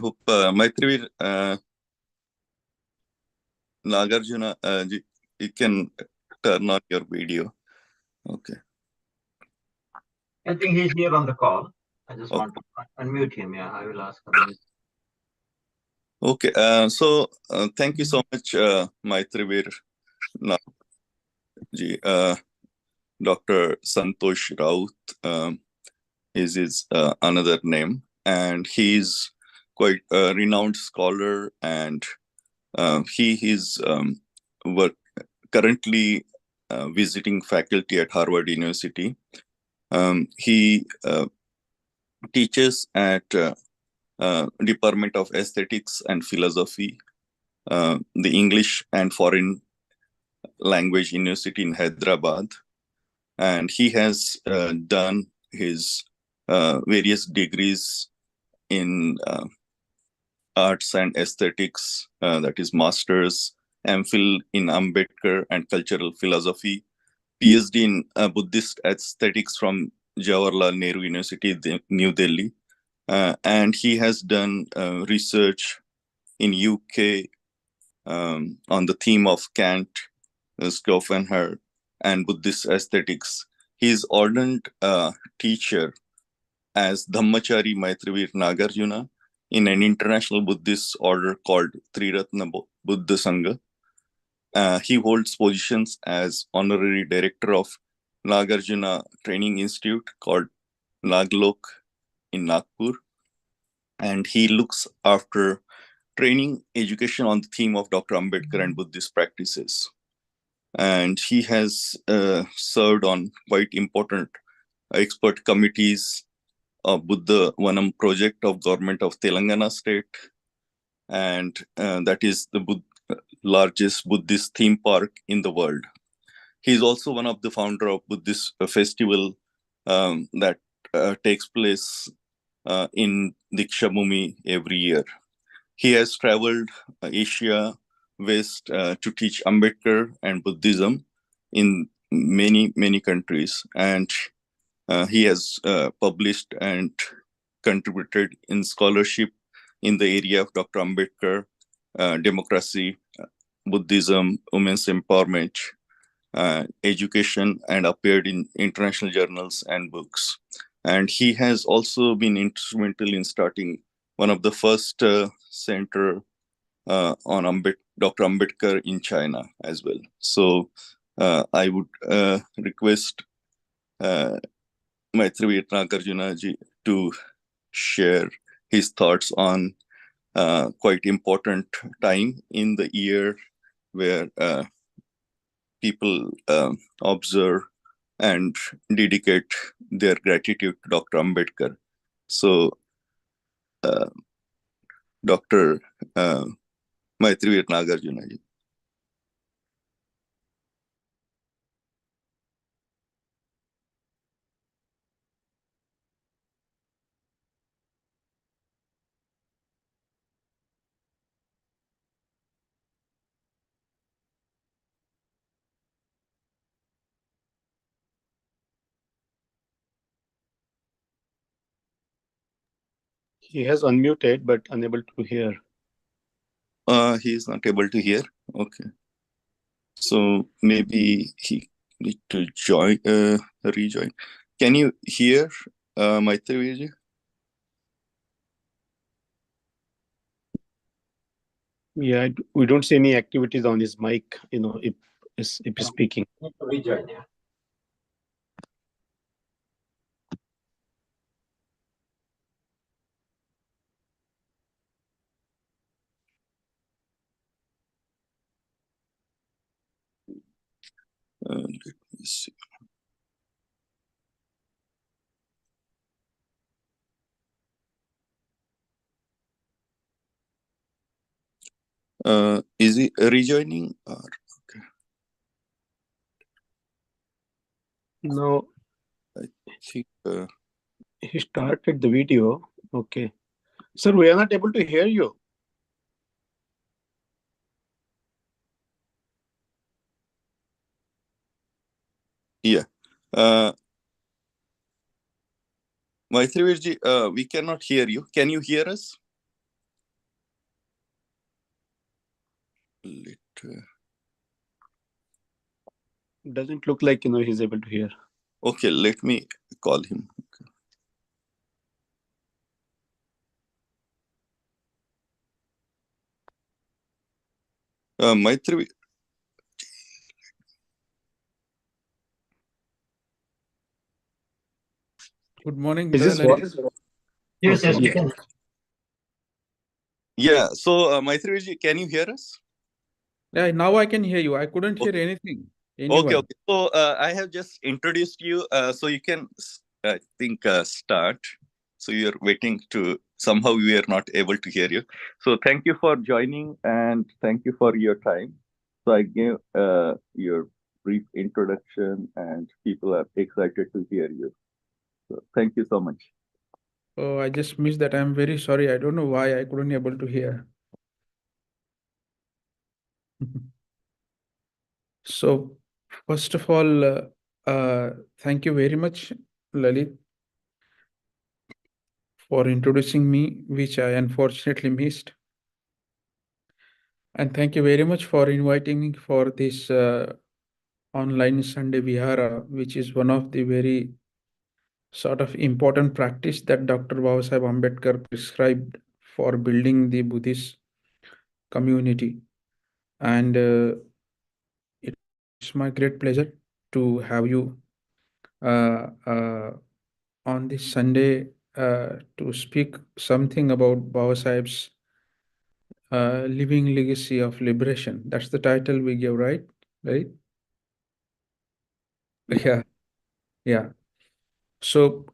hope Maitriveer, Nagarjuna, you can turn on your video. Okay. I think he's here on the call. I just want to unmute him. Yeah, I will ask him. Okay. Thank you so much, Maitriveer ji. Dr. Santosh Raut is his another name, and he's quite a renowned scholar, and he is currently visiting faculty at Harvard University. He teaches at Department of Aesthetics and Philosophy, the English and Foreign Language University in Hyderabad, and he has done his various degrees in arts and aesthetics, that is masters, MPhil in Ambedkar and cultural philosophy, PhD in Buddhist aesthetics from Jawaharlal Nehru University, New Delhi, and he has done research in UK on the theme of Kant, Schopenhauer, and Buddhist aesthetics. He is ordained teacher as Dhammachari Maitriveer Nagarjuna in an international Buddhist order called Triratna Buddha Sangha. He holds positions as honorary director of Nagarjuna Training Institute called Naglok in Nagpur, and he looks after training education on the theme of Dr. Ambedkar and Buddhist practices. And he has served on quite important expert committees of Buddha Vanam project of government of Telangana state, and that is the largest Buddhist theme park in the world. He is also one of the founder of Buddhist festival that takes place in Dikshabhumi every year. He has traveled Asia West to teach Ambedkar and Buddhism in many countries, and he has published and contributed in scholarship in the area of Dr. Ambedkar, democracy, Buddhism, women's empowerment, education, and appeared in international journals and books. And he has also been instrumental in starting one of the first center on Dr. Ambedkar in China as well. So I would request Maitriveer Nagarjuna ji to share his thoughts on quite important time in the year where people observe and dedicate their gratitude to Dr. Ambedkar. So, Dr. Maitriveer Nagarjuna ji. He has unmuted but unable to hear. He is not able to hear. Okay. So maybe he need to rejoin. Can you hear Maitriveer ji? Yeah, we don't see any activities on his mic, if he's speaking. Rejoin, yeah. Let me see. Is he rejoining? Okay. No, I think he started the video. Okay. Sir, we are not able to hear you. Yeah. Maitriveer ji, we cannot hear you. Can you hear us? Doesn't look like he's able to hear. Okay, let me call him. Maitriveer. Good morning. Is this Lalit. what? Yes, yes, we Yeah. can. Yeah, so Maitriveer, can you hear us? Yeah, now I can hear you. I couldn't hear Okay. anything. Okay, Anyone. okay. So I have just introduced you, so you can, I think, start. So you're waiting to, somehow we are not able to hear you. So thank you for joining and thank you for your time. So I gave your brief introduction and people are excited to hear you. So thank you so much. Oh, I just missed that. I'm very sorry. I don't know why I couldn't able to hear. So, first of all, thank you very much, Lalit, for introducing me, which I unfortunately missed. And thank you very much for inviting me for this online Sunday Vihara, which is one of the very sort of important practice that Dr. Babasaheb Ambedkar prescribed for building the Buddhist community. And it's my great pleasure to have you on this Sunday to speak something about Babasaheb's living legacy of liberation. That's the title we give, right? Right? Yeah, yeah. So,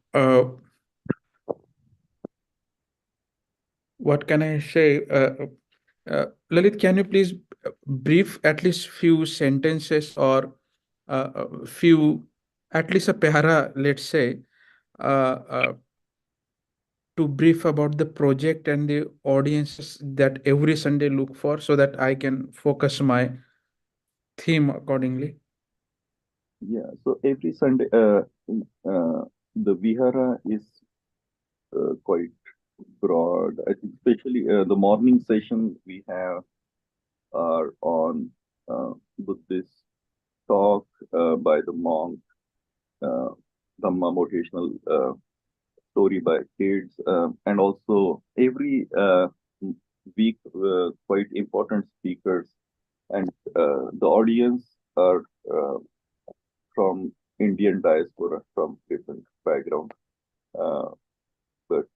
what can I say? Lalit, can you please brief at least few sentences or few, at least a para, let's say, uh, uh, to brief about the project and the audiences that every Sunday look for so that I can focus my theme accordingly? Yeah, so every Sunday, the Vihara is quite broad. I think especially the morning session we have are on Buddhist talk by the monk, uh, Dhamma motivational story by kids, and also every week quite important speakers, and the audience are from Indian diaspora from different background, uh, but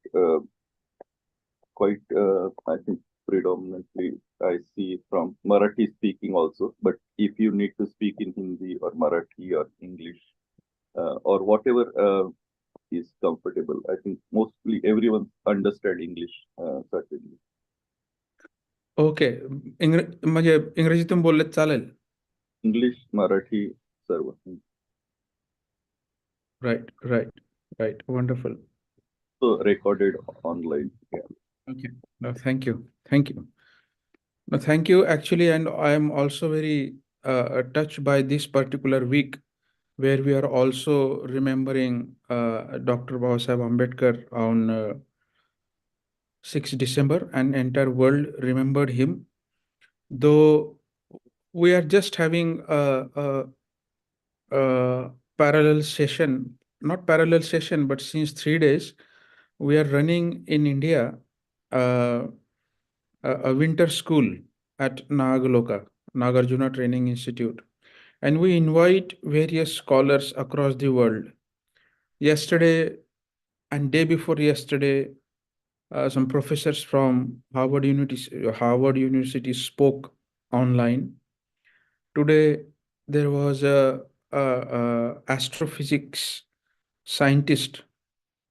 quite I think predominantly I see from Marathi speaking also. But if you need to speak in Hindi or Marathi or English or whatever is comfortable, I think mostly everyone understand English certainly. Okay म्हणजे इंग्रजीतून बोलले चालेल. English, Marathi, serve. Right. Wonderful. So recorded online. Yeah. Okay. No, thank you. No, thank you actually, and I am also very touched by this particular week where we are also remembering Dr. Babasaheb Ambedkar on 6th December, and entire world remembered him. Though we are just having a parallel session, not parallel session, but since 3 days, we are running in India uh, a winter school at Nagarjuna Training Institute. And we invite various scholars across the world. Yesterday and day before yesterday, some professors from Harvard University spoke online. Today, there was a astrophysics scientist,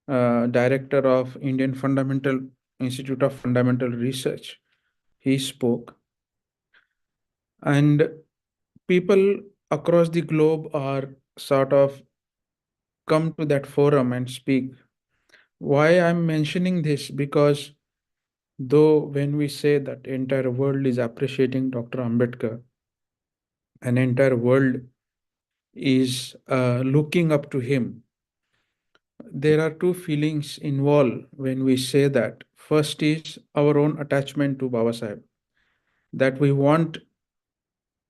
director of Indian Fundamental Institute of Fundamental Research. He spoke, and people across the globe are sort of come to that forum and speak. Why I'm mentioning this? Because though when we say that entire world is appreciating Dr. Ambedkar, an entire world is looking up to him, there are two feelings involved when we say that. First is our own attachment to Baba Sahib, that we want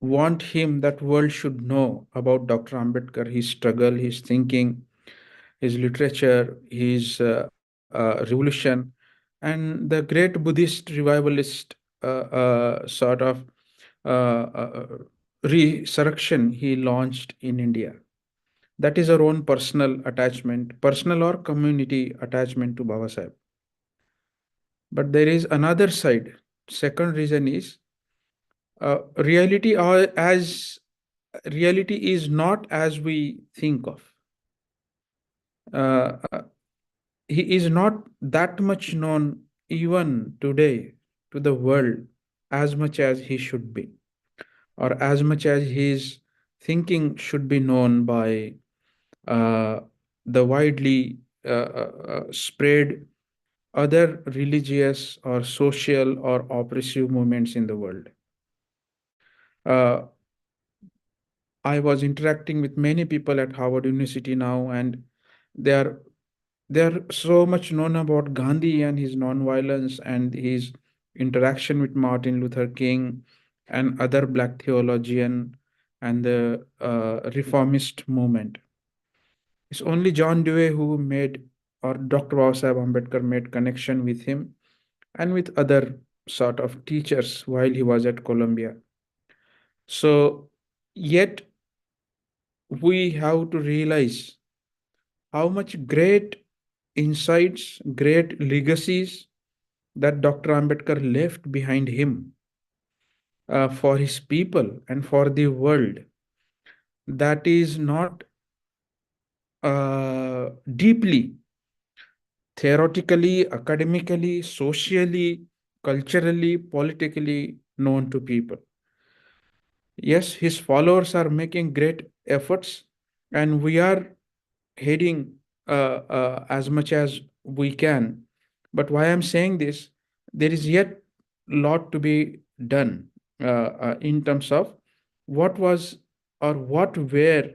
want that world should know about Dr. Ambedkar, his struggle, his thinking, his literature, his revolution, and the great Buddhist revivalist sort of resurrection he launched in India. That is our own personal attachment, personal or community attachment to Babasaheb. But there is another side. Second reason is reality is not as we think of. He is not that much known even today to the world as much as he should be, or as much as his thinking should be known by the widely spread other religious or social or oppressive movements in the world. I was interacting with many people at Harvard University now, and they are so much known about Gandhi and his nonviolence and his interaction with Martin Luther King and other Black theologian and the reformist movement. It's only John Dewey who made, or Dr. Babasaheb Ambedkar made connection with him and with other sort of teachers while he was at Columbia. So, yet we have to realize how much great insights, great legacies that Dr. Ambedkar left behind him for his people and for the world. That is not deeply, theoretically, academically, socially, culturally, politically known to people. Yes, his followers are making great efforts, and we are heading as much as we can. But why I'm saying this, there is yet a lot to be done in terms of what was or what were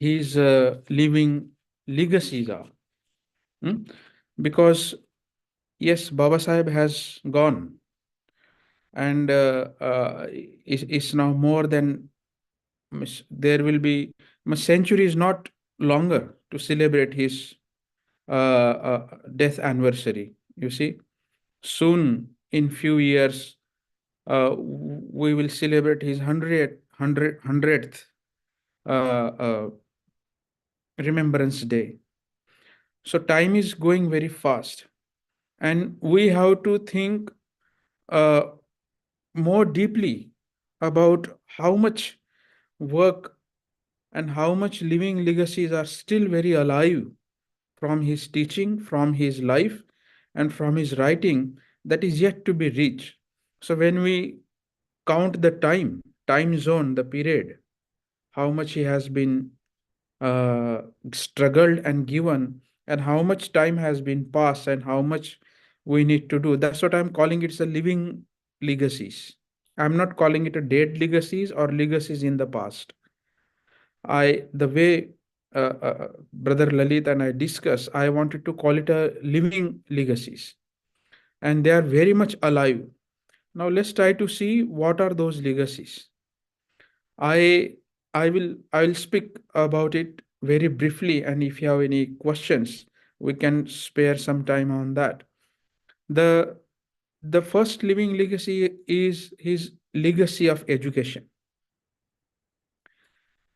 his living legacies are. Because yes, Babasaheb has gone, and is now more than, there will be a century is not longer to celebrate his death anniversary. You see, soon in few years we will celebrate his 100th Remembrance Day. So time is going very fast, and we have to think more deeply about how much work and how much living legacies are still very alive from his teaching, from his life, and from his writing that is yet to be reached. So when we count the time zone, the period, how much he has been struggled and given, and how much time has been passed, and how much we need to do. That's what I'm calling it's a living legacies. I'm not calling it a dead legacies or legacies in the past. The way Brother Lalit and I discussed, I wanted to call it a living legacies, and they are very much alive. Now let's try to see what are those legacies. I will speak about it very briefly, and if you have any questions, we can spare some time on that. The first living legacy is his legacy of education.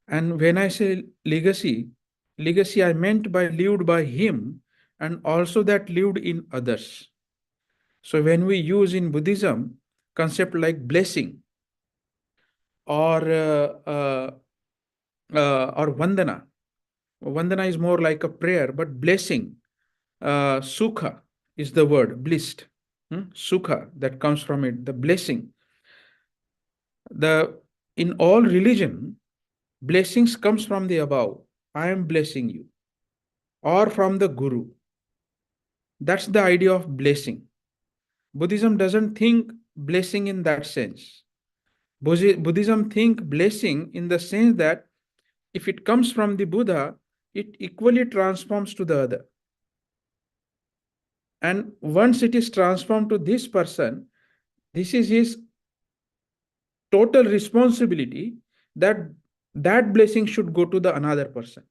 And when I say legacy I meant by lived by him, and also that lived in others. So when we use in Buddhism concept like blessing or vandana. Vandana is more like a prayer, but blessing, sukha is the word, blissed. Sukha, that comes from it, the blessing. In all religion, blessings comes from the above. I am blessing you. Or from the Guru. That's the idea of blessing. Buddhism doesn't think blessing in that sense. Buddhism think blessing in the sense that if it comes from the Buddha, it equally transforms to the other. And once it is transformed to this person, this is his total responsibility that that blessing should go to the another person.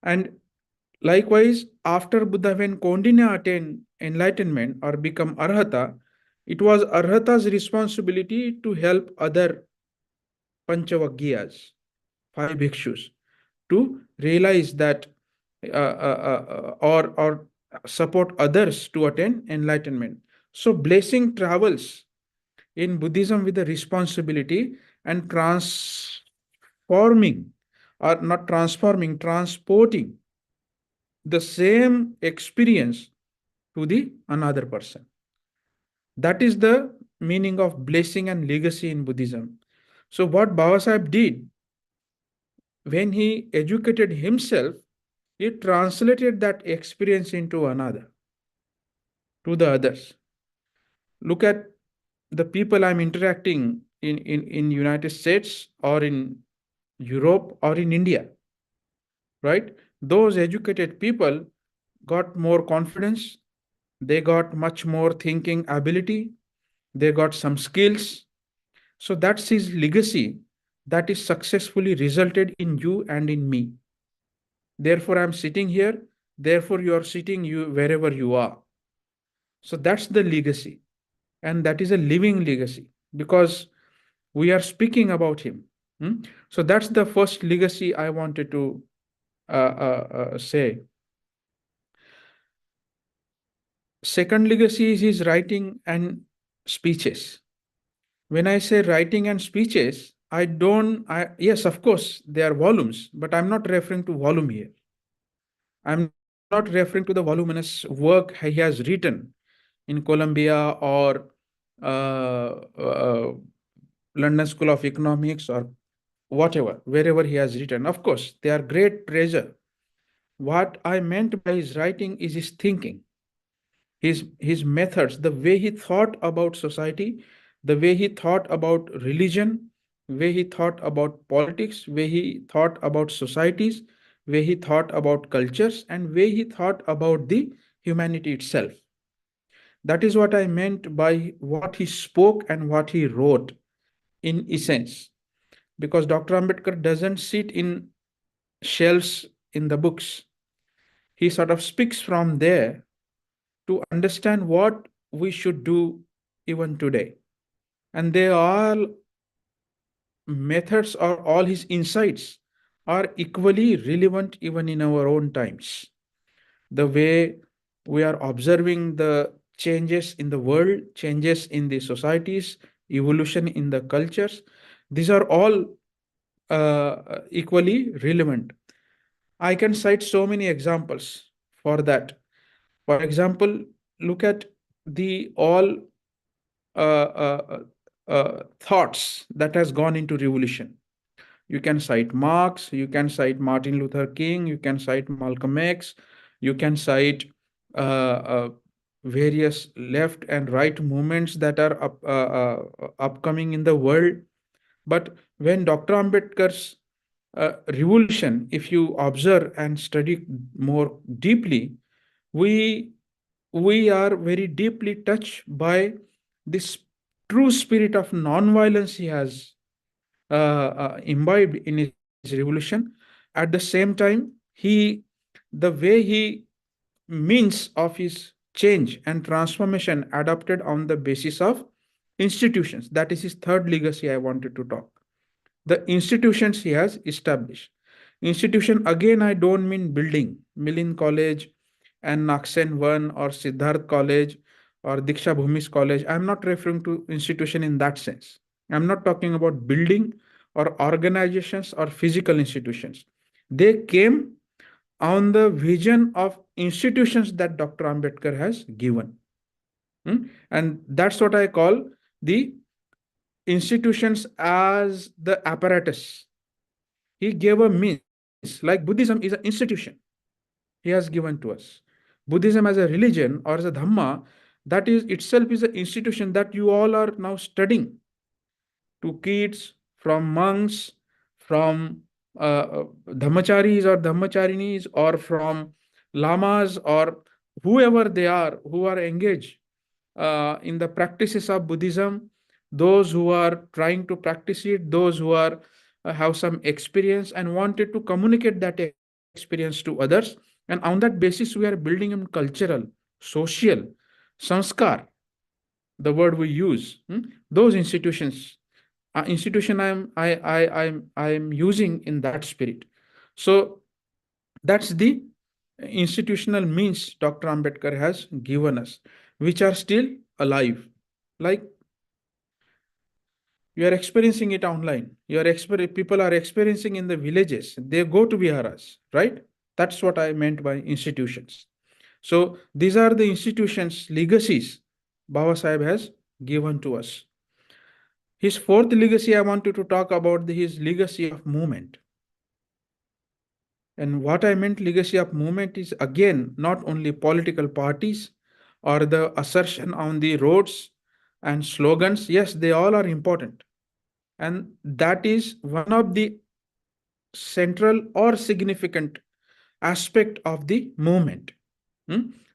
And likewise, after Buddha, when Kondina attained enlightenment or become Arhata, it was Arhata's responsibility to help other Panchavagyas, 5 bhikshus, to realize that or support others to attain enlightenment. So blessing travels in Buddhism with the responsibility and transforming, or not transforming, transporting the same experience to the another person. That is the meaning of blessing and legacy in Buddhism. So what Babasaheb did when he educated himself, he translated that experience into another, to the others. Look at the people I'm interacting in United States or in Europe or in India, right? Those educated people got more confidence, they got much more thinking ability, they got some skills. So that's his legacy that is successfully resulted in you and in me. Therefore, I'm sitting here, therefore you are sitting you wherever you are. So that's the legacy. And that is a living legacy because we are speaking about him. So that's the first legacy I wanted to say. Second legacy is his writing and speeches. When I say writing and speeches, yes, of course, they are volumes, but I'm not referring to volume here. I'm not referring to the voluminous work he has written in Columbia or London School of Economics or whatever, wherever he has written. Of course, they are great treasure. What I meant by his writing is his thinking, his methods, the way he thought about society, the way he thought about religion, way he thought about politics, way he thought about societies, way he thought about cultures, and way he thought about the humanity itself. That is what I meant by what he spoke and what he wrote in essence. Because Dr. Ambedkar doesn't sit in shelves in the books. He sort of speaks from there to understand what we should do even today. And they all methods or all his insights are equally relevant even in our own times. The way we are observing the changes in the world, changes in the societies, evolution in the cultures, these are all equally relevant. I can cite so many examples for that. For example, look at the all thoughts that has gone into revolution. You can cite Marx, you can cite Martin Luther King, you can cite Malcolm X, you can cite various left and right movements that are upcoming in the world. But when Dr. Ambedkar's revolution, if you observe and study more deeply, we are very deeply touched by this true spirit of non-violence he has imbibed in his revolution. At the same time, the way he means of his change and transformation adopted on the basis of institutions. That is his third legacy I wanted to talk. The institutions he has established. Institution, again, I don't mean building, Milind College and Naksen 1 or Siddharth College or Diksha Bhumis College. I'm not referring to institution in that sense. I'm not talking about building or organizations or physical institutions. They came on the vision of institutions that Dr. Ambedkar has given. And that's what I call the institutions as the apparatus. He gave a means, like Buddhism is an institution he has given to us. Buddhism as a religion or as a Dhamma, that is itself is an institution that you all are now studying. To kids, from monks, from Dhammacharis or Dhammacharinis, or from lamas or whoever they are who are engaged in the practices of Buddhism, those who are trying to practice it, those who are have some experience and wanted to communicate that experience to others. And on that basis, we are building in cultural, social, sanskar, the word we use. Those institutions, institution I'm using in that spirit. So that's the institutional means Dr. Ambedkar has given us, which are still alive. Like you are experiencing it online. People are experiencing in the villages. They go to viharas, right? That's what I meant by institutions. So these are the institutions, legacies Babasaheb has given to us. His fourth legacy, I wanted to talk about his legacy of movement. And what I meant legacy of movement is again not only political parties or the assertion on the roads and slogans. Yes, they all are important. And that is one of the central or significant aspect of the movement,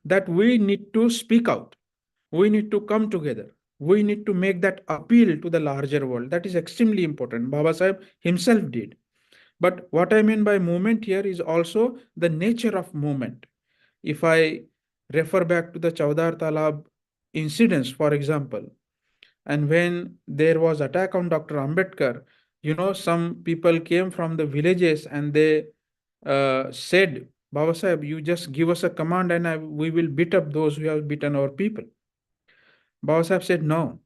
that we need to speak out. We need to come together. We need to make that appeal to the larger world. That is extremely important. Babasaheb himself did. But what I mean by movement here is also the nature of movement. If I refer back to the Chaudhar Talab incidents, for example, and when there was attack on Dr. Ambedkar, some people came from the villages and they said, Babasaheb, you just give us a command and we will beat up those who have beaten our people. Babasaheb said, no,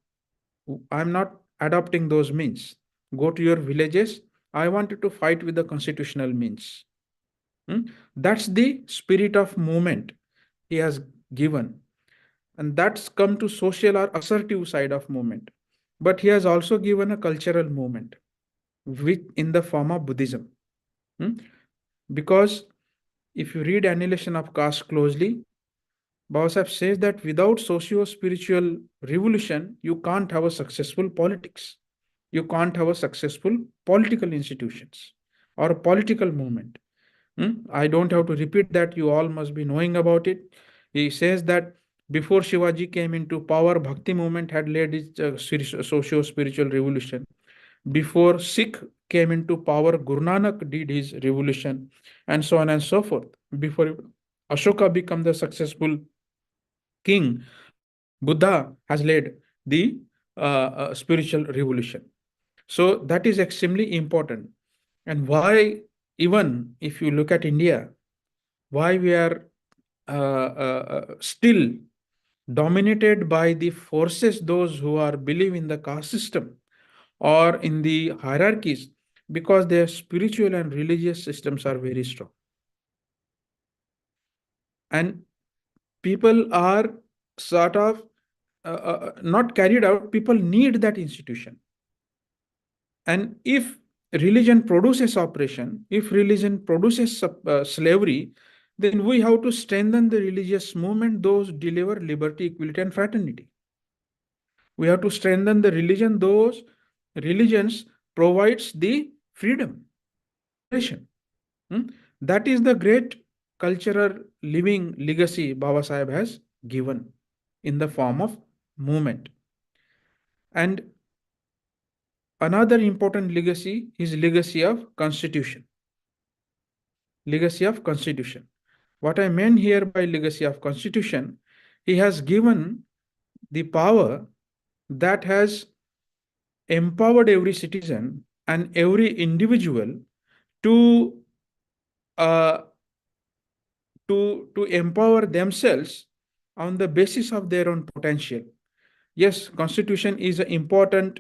I'm not adopting those means. Go to your villages. I wanted to fight with the constitutional means. That's the spirit of movement he has given. And that's come to social or assertive side of movement. But he has also given a cultural movement in the form of Buddhism. Because if you read Annihilation of Caste closely, Babasaheb says that without socio-spiritual revolution, you can't have a successful politics. You can't have a successful political institutions or a political movement. I don't have to repeat that. You all must be knowing about it. He says that before Shivaji came into power, Bhakti movement had led its socio-spiritual revolution. Before Sikh came into power, Guru Nanak did his revolution, and so on and so forth. Before Ashoka became the successful king, Buddha has led the spiritual revolution. So that is extremely important. And why, even if you look at India, why we are still dominated by the forces, those who are believe in the caste system or in the hierarchies, because their spiritual and religious systems are very strong. And people are sort of not carried out. People need that institution. And if religion produces oppression, if religion produces slavery, then we have to strengthen the religious movement, those deliver liberty, equality, and fraternity. We have to strengthen the religion, those religions provides the freedom, liberation. That is the great cultural living legacy Babasaheb has given in the form of movement. And another important legacy is legacy of constitution. Legacy of constitution. What I mean here by legacy of constitution, he has given the power that has empowered every citizen and every individual to empower themselves on the basis of their own potential. Yes, constitution is an important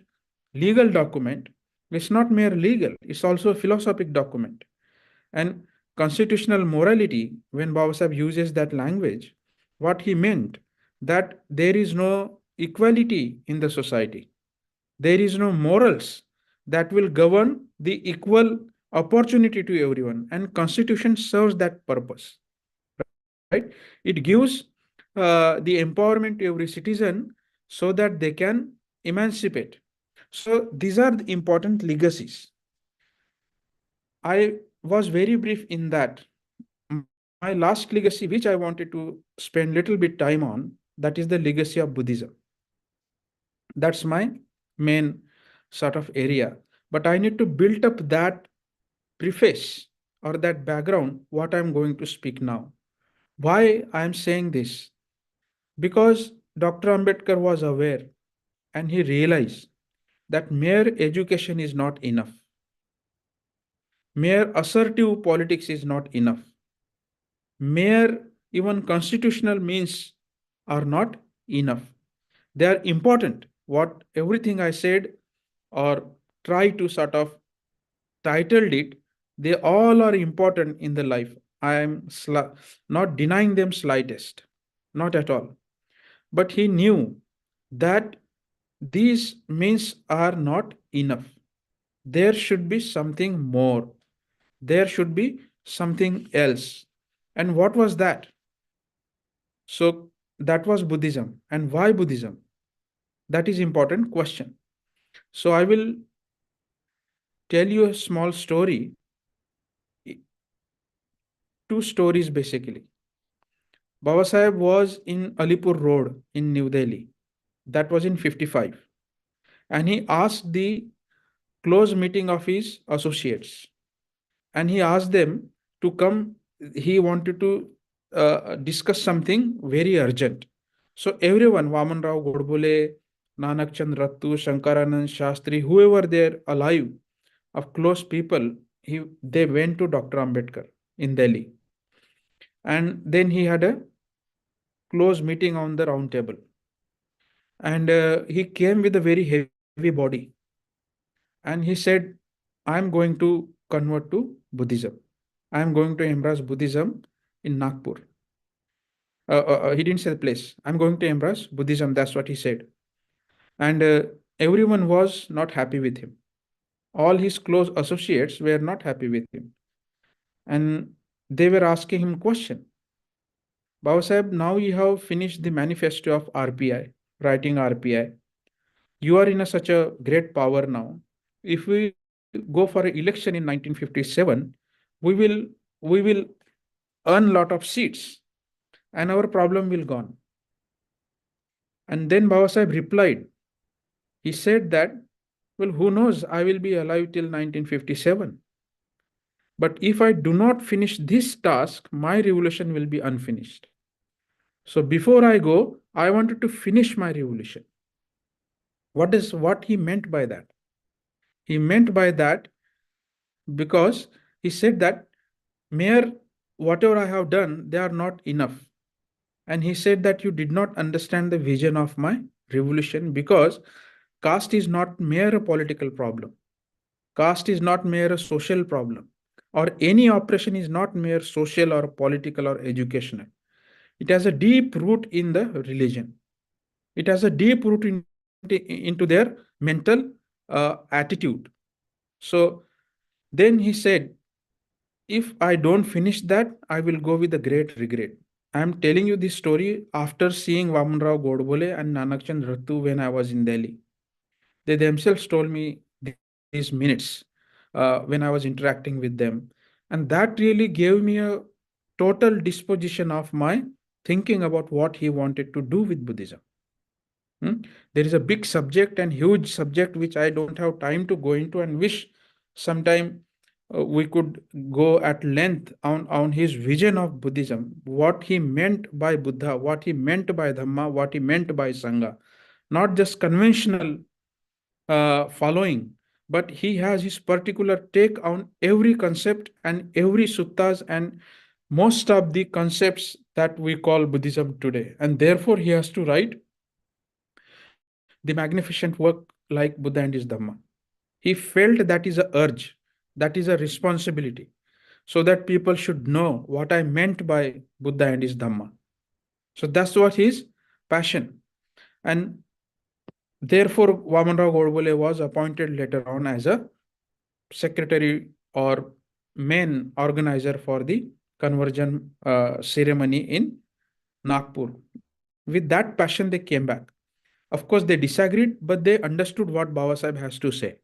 legal document. It's not mere legal, it's also a philosophic document. And constitutional morality, when Babasaheb uses that language, what he meant that there is no equality in the society. There is no morals that will govern the equal opportunity to everyone, and constitution serves that purpose, right? It gives the empowerment to every citizen so that they can emancipate. So these are the important legacies. I was very brief in that. My last legacy, which I wanted to spend little bit time on, That is the legacy of Buddhism. That's my main sort of area. But I need to build up that preface or that background, what I'm going to speak now. Why I'm saying this? Because Dr. Ambedkar was aware and he realized that mere education is not enough. Mere assertive politics is not enough. Mere even constitutional means are not enough. They are important. What everything I said or try to sort of titled it, they all are important in the life. I am not denying them slightest, not at all. But he knew that these means are not enough. There should be something more. There should be something else. And what was that? So that was Buddhism. And why Buddhism? That is important question. So I will tell you a small story. Two stories basically. Babasaheb was in Alipur Road in New Delhi. That was in 55. And he asked the close meeting of his associates. And he asked them to come. He wanted to discuss something very urgent. So everyone, Vaman Rao Godbole, Nanak Chand Rattu, Shankaranand Shastri, whoever there alive of close people, they went to Dr. Ambedkar in Delhi. And then he had a close meeting on the round table. And he came with a very heavy body. And he said, I'm going to convert to Buddhism. I'm going to embrace Buddhism in Nagpur. He didn't say the place. I'm going to embrace Buddhism. That's what he said. And everyone was not happy with him. All his close associates were not happy with him. And they were asking him question. Babasaheb, now you have finished the manifesto of RPI, writing RPI. You are in such a great power now. If we go for an election in 1957, we will earn a lot of seats and our problem will gone. And then Babasaheb replied, he said that, well, who knows, I will be alive till 1957. But if I do not finish this task, my revolution will be unfinished. So before I go, I wanted to finish my revolution. What he meant by that? He meant by that because he said that mere whatever I have done, they are not enough. And he said that you did not understand the vision of my revolution because caste is not mere a political problem. Caste is not mere a social problem. Or any oppression is not mere social or political or educational. It has a deep root in the religion. It has a deep root into their mental attitude. So then he said, if I don't finish that, I will go with a great regret. I am telling you this story after seeing Vaman Rao Godbole and Nanak Chand Rattu when I was in Delhi. They themselves told me these minutes when I was interacting with them. And that really gave me a total disposition of my thinking about what he wanted to do with Buddhism. There is a big subject and huge subject which I don't have time to go into and wish sometime we could go at length on his vision of Buddhism, what he meant by Buddha, what he meant by Dhamma, what he meant by Sangha. Not just conventional following, but he has his particular take on every concept and every suttas and most of the concepts that we call Buddhism today. And therefore, he has to write the magnificent work like Buddha and his Dhamma. He felt that is a urge, that is a responsibility, so that people should know what I meant by Buddha and his Dhamma. So that's what his passion. And therefore, Vaman Rao Godbole was appointed later on as a secretary or main organizer for the conversion ceremony in Nagpur. With that passion, they came back. Of course, they disagreed, but they understood what Babasaheb has to say.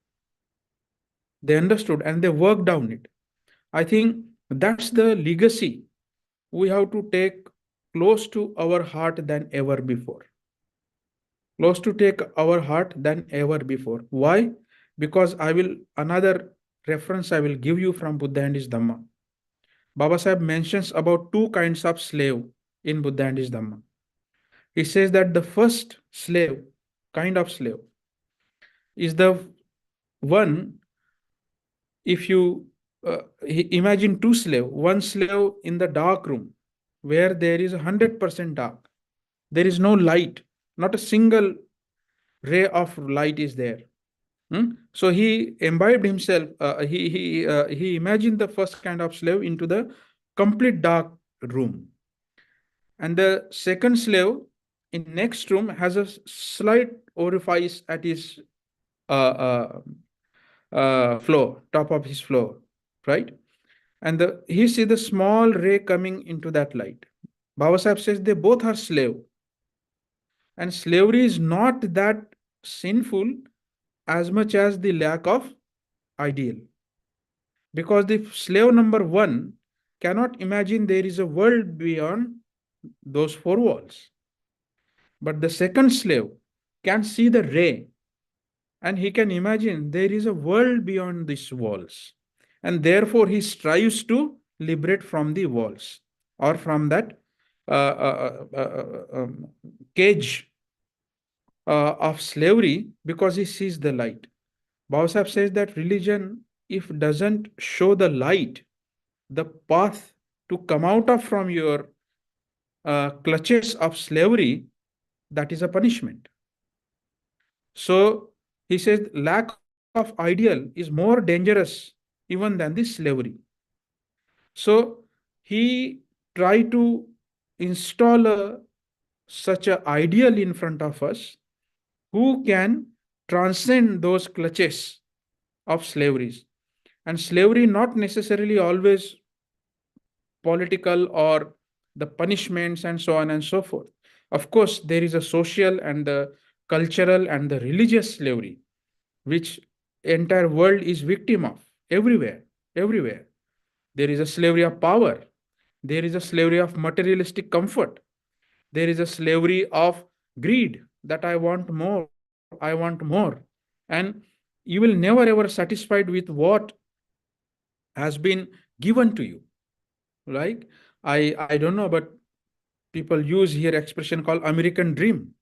They understood and they worked on it. I think that's the legacy we have to take close to our heart than ever before. Close to take our heart than ever before. Why? Because another reference I will give you from Buddha and his Dhamma. Babasaheb mentions about two kinds of slave in Buddha and his Dhamma. He says that the first kind of slave, is the one, if you imagine two slaves, one slave in the dark room where there is 100% dark, there is no light, not a single ray of light is there. So he imbibed himself, he imagined the first kind of slave into the complete dark room. And the second slave in next room has a slight orifice at his floor, top of his floor, right? And he see the small ray coming into that light. Babasaheb says they both are slave. And slavery is not that sinful as much as the lack of ideal. Because the slave number one cannot imagine there is a world beyond those four walls. But the second slave can see the ray, and he can imagine there is a world beyond these walls. And therefore, he strives to liberate from the walls or from that cage of slavery, because he sees the light. Babasaheb says that religion, if doesn't show the light, the path to come out of from your clutches of slavery, that is a punishment. So he says lack of ideal is more dangerous even than the slavery. So he tried to install such an ideal in front of us who can transcend those clutches of slaveries. And slavery not necessarily always political or the punishments and so on and so forth. Of course, there is a social and the cultural and the religious slavery, which entire world is victim of everywhere. There is a slavery of power. There is a slavery of materialistic comfort. There is a slavery of greed, that I want more. And you will never ever satisfied with what has been given to you. Like, I don't know, but people use here expression called American dream,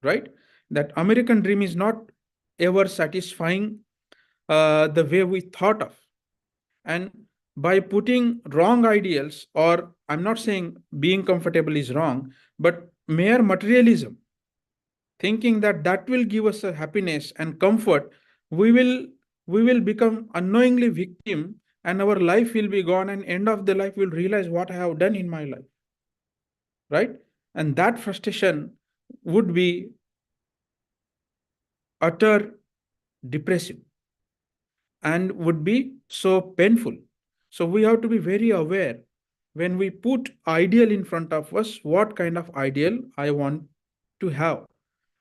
right? That American dream is not ever satisfying the way we thought of. And by putting wrong ideals, or I'm not saying being comfortable is wrong, but mere materialism, thinking that that will give us a happiness and comfort, we will become unknowingly victim, and our life will be gone, and end of the life we'll realize what I have done in my life, right? And that frustration would be utter depressive and would be so painful. So we have to be very aware when we put ideal in front of us, what kind of ideal I want to have.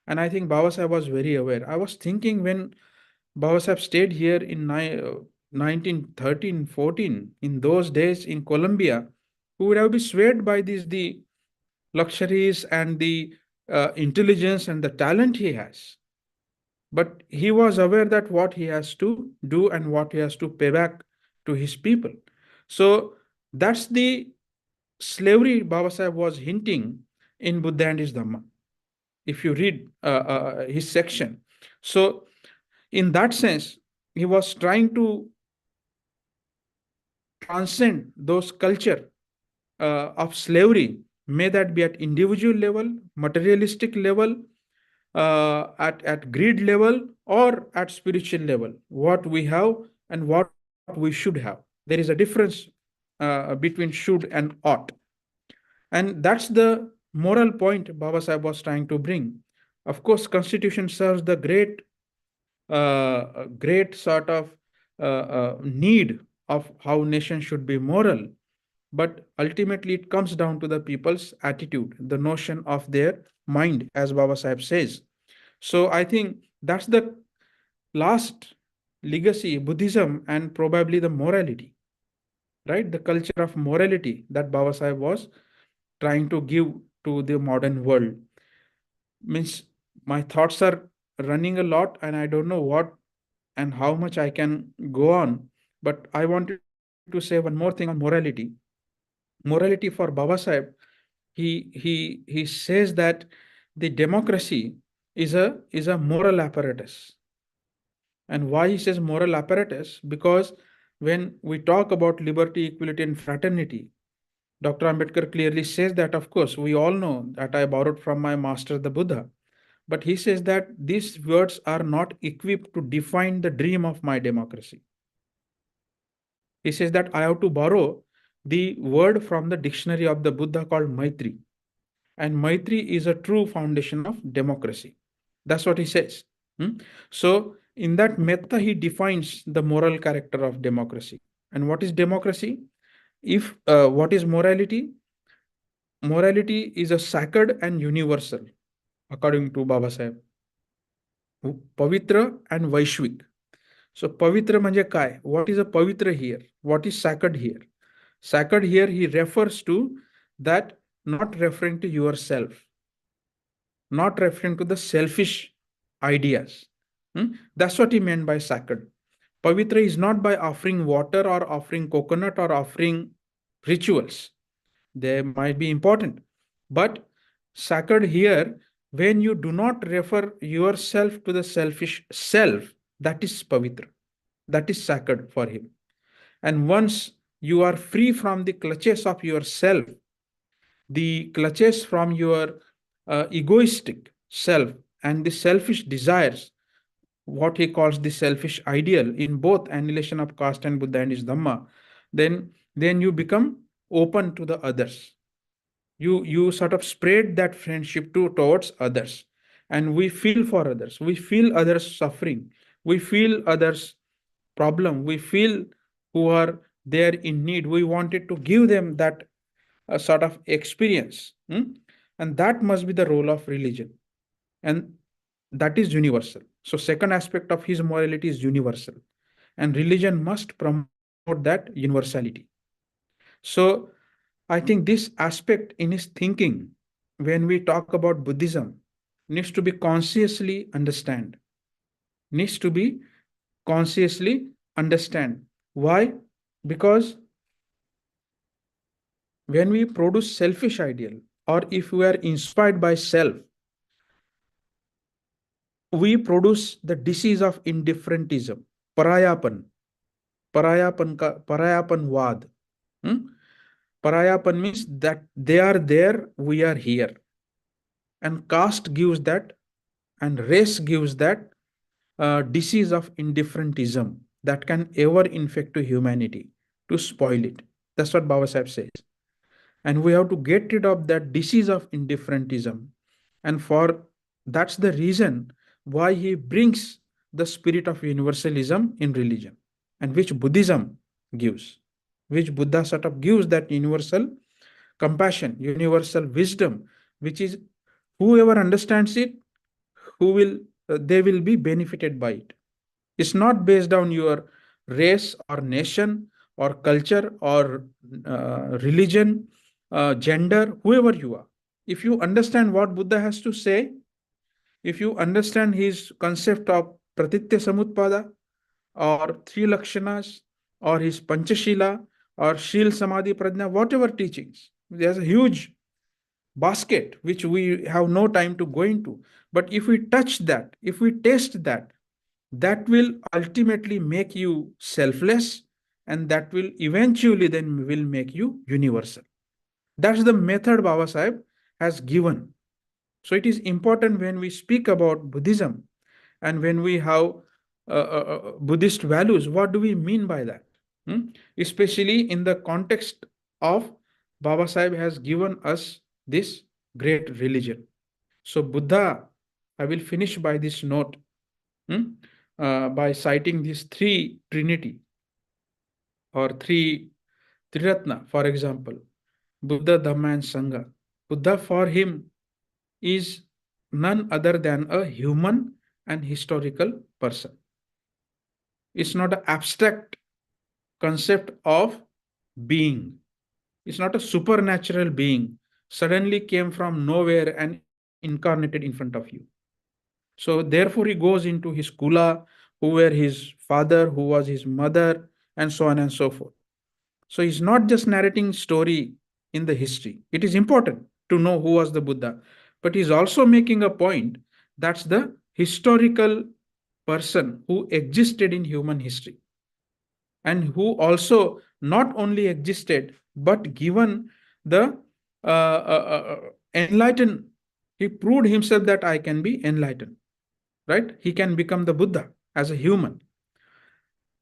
And I think Babasaheb was very aware. I was thinking when Babasaheb stayed here in 1913, 14, in those days in Colombia, who would have been swayed by the luxuries and the intelligence and the talent he has. But he was aware that what he has to do and what he has to pay back to his people. So that's the slavery Babasaheb was hinting in Buddha and his Dhamma, if you read his section. So in that sense, he was trying to transcend those culture of slavery, may that be at individual level, materialistic level, at greed level, or at spiritual level, what we have and what we should have. There is a difference between should and ought. And that's the moral point Babasaheb was trying to bring. Of course, Constitution serves the great sort of need of how nation should be moral. But ultimately, it comes down to the people's attitude, the notion of their mind, as Babasaheb says. So I think that's the last legacy, Buddhism, and probably the morality, right? The culture of morality that Babasaheb was trying to give to the modern world. Means my thoughts are running a lot and I don't know what and how much I can go on. But I wanted to say one more thing on morality. Morality for Babasaheb, he says that the democracy is a moral apparatus. And why he says moral apparatus? Because when we talk about liberty, equality, and fraternity, Dr. Ambedkar clearly says that, of course, we all know that I borrowed from my master, the Buddha. But he says that these words are not equipped to define the dream of my democracy. He says that I have to borrow the word from the dictionary of the Buddha called Maitri. And Maitri is a true foundation of democracy. That's what he says. So, in that metta, he defines the moral character of democracy. And what is democracy? What is morality? Morality is a sacred and universal, according to Babasaheb. Pavitra and Vaishvik. So pavitra manje काय? What is a pavitra here? What is sacred here? Sacred here he refers to that, not referring to yourself, not referring to the selfish ideas. That's what he meant by sacred. Pavitra is not by offering water or offering coconut or offering rituals. They might be important. But sacred here, when you do not refer yourself to the selfish self, that is pavitra. That is sacred for him. And once you are free from the clutches of yourself, the clutches from your egoistic self and the selfish desires, what he calls the selfish ideal in both Annihilation of Caste and Buddha and his Dhamma, then you become open to the others. You sort of spread that friendship towards others, and we feel for others. We feel others suffering. We feel others problem. We feel who are there in need. We wanted to give them that sort of experience, and that must be the role of religion, and that is universal. So second aspect of his morality is universal, and religion must promote that universality. So I think this aspect in his thinking, when we talk about Buddhism, needs to be consciously understand. Needs to be consciously understand. Why? Because when we produce selfish ideal, or if we are inspired by self, we produce the disease of indifferentism, parayapan, parayapanvad. Parayapan means that they are there, we are here. And caste gives that, and race gives that disease of indifferentism that can ever infect to humanity, to spoil it. That's what Babasaheb says. And we have to get rid of that disease of indifferentism. And that's the reason why he brings the spirit of universalism in religion, and which Buddhism gives, which Buddha sort of gives that universal compassion, universal wisdom, which is whoever understands it, they will be benefited by it. It's not based on your race or nation or culture or religion, gender, whoever you are. If you understand what Buddha has to say, if you understand his concept of Pratitya Samutpada or Three Lakshanas or his Panchashila or Shil Samadhi Prajna, whatever teachings, there's a huge basket which we have no time to go into. But if we touch that, if we taste that, that will ultimately make you selfless, and that will eventually then will make you universal. That's the method Babasaheb has given. So it is important when we speak about Buddhism and when we have Buddhist values, what do we mean by that? Especially in the context of Babasaheb has given us this great religion. So Buddha, I will finish by this note, by citing these three Trinity or three Triratna, for example, Buddha, Dhamma, and Sangha. Buddha for him is none other than a human and historical person. It's not an abstract concept of being. It's not a supernatural being suddenly came from nowhere and incarnated in front of you. So therefore he goes into his kula, who were his father, who was his mother, and so on and so forth. So he's not just narrating story in the history. It is important to know who was the Buddha, but he's also making a point that's the historical person who existed in human history and who also not only existed but given the enlightened. He proved himself that I can be enlightened, right? He can become the Buddha as a human.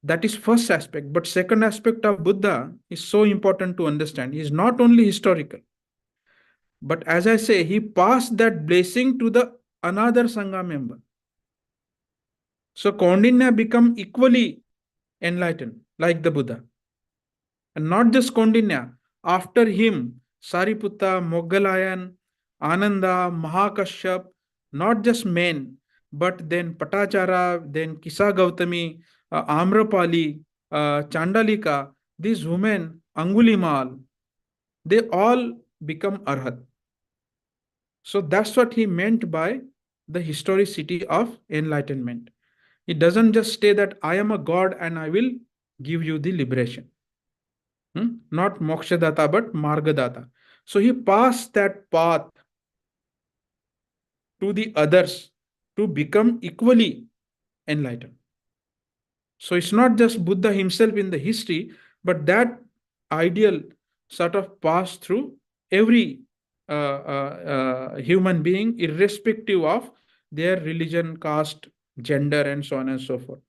That is first aspect. But second aspect of Buddha is so important to understand. He is not only historical, but as I say, he passed that blessing to the another Sangha member. So Kaundinya become equally enlightened like the Buddha. And not just Kaundinya, after him, Sariputta, Moggalayan, Ananda, Mahakashyap, not just men, but then Patachara, then Kisa Gautami, Amrapali, Chandalika, these women, Angulimal, they all become Arhat. So that's what he meant by the historicity of enlightenment. It doesn't just say that I am a god and I will give you the liberation. Not Mokshadata, but Margadata. So he passed that path to the others to become equally enlightened. So it's not just Buddha himself in the history, but that ideal sort of passed through every human being, irrespective of their religion, caste, gender, and so on and so forth.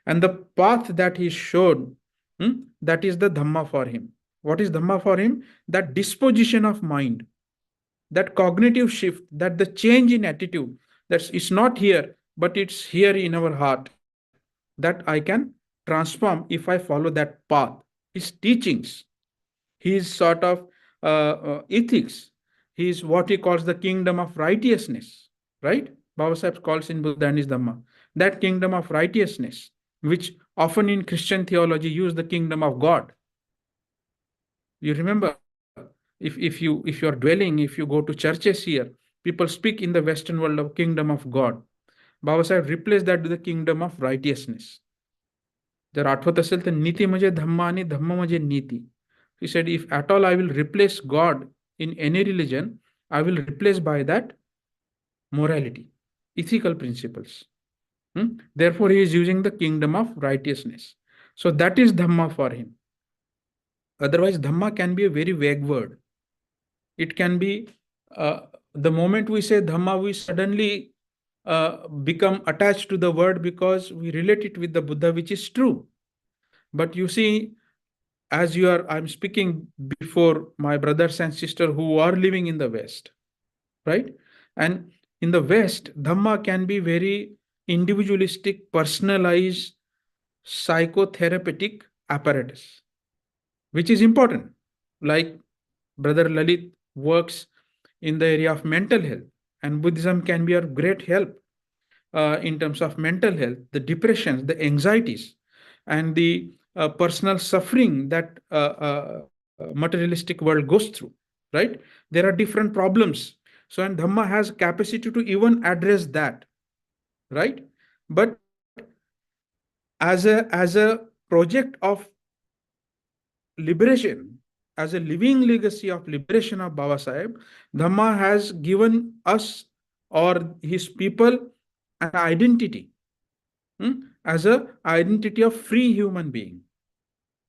And the path that he showed, that is the Dhamma for him. What is Dhamma for him? That disposition of mind, that cognitive shift, that the change in attitude, that's it's not here, but it's here in our heart, that I can transform if I follow that path. His teachings, his sort of ethics, his what he calls the kingdom of righteousness, right? Babasaheb calls in Buddha and his Dhamma, that kingdom of righteousness, which often in Christian theology use the kingdom of God. You remember, if you are dwelling, if you go to churches here, people speak in the Western world of kingdom of God. Babasaheb replaced that with the kingdom of righteousness. जर आठवत असेल तर नीती म्हणजे धम्म आणि धम्म म्हणजे नीती. He said, if at all I will replace God in any religion, I will replace by that morality, ethical principles. Therefore, he is using the kingdom of righteousness. So that is Dhamma for him. Otherwise, Dhamma can be a very vague word. It can be, the moment we say Dhamma, we suddenly become attached to the word because we relate it with the Buddha, which is true. But you see, as I'm speaking before my brothers and sisters who are living in the West, right? And in the West, Dhamma can be very individualistic, personalized, psychotherapeutic apparatus, which is important. Like Brother Lalit works in the area of mental health, and Buddhism can be of great help in terms of mental health, the depressions, the anxieties, and the personal suffering that materialistic world goes through, right? There are different problems. So, and Dhamma has capacity to even address that, right? But as a project of liberation, as a living legacy of liberation of Babasaheb, Dhamma has given us or his people an identity, as an identity of free human being.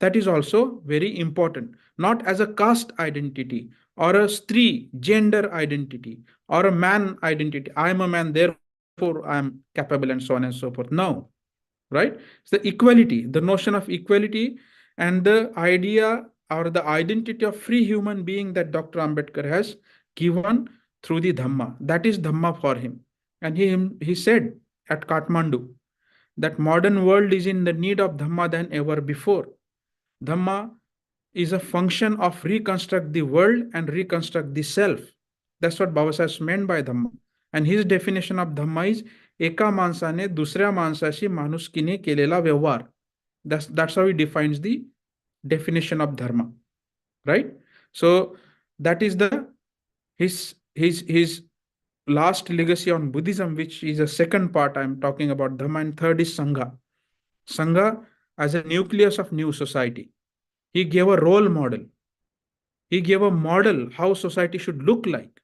That is also very important. Not as a caste identity or a stree gender identity or a man identity. I am a man, therefore I am capable, and so on and so forth. No, right? It's the equality, the notion of equality, and the idea or the identity of free human being that Dr. Ambedkar has given through the Dhamma. That is Dhamma for him. And he said at Kathmandu that modern world is in the need of Dhamma than ever before. Dhamma is a function of reconstruct the world and reconstruct the self. That's what Babasaheb meant by Dhamma. And his definition of Dhamma is एका माणसाने दुसऱ्या माणसाशी माणुसकीने केलेला व्यवहार. That's how he defines the definition of dharma, right? So that is the his last legacy on Buddhism, which is a second part I'm talking about, Dhamma, and third is Sangha. Sangha as a nucleus of new society. He gave a role model. He gave a model how society should look like,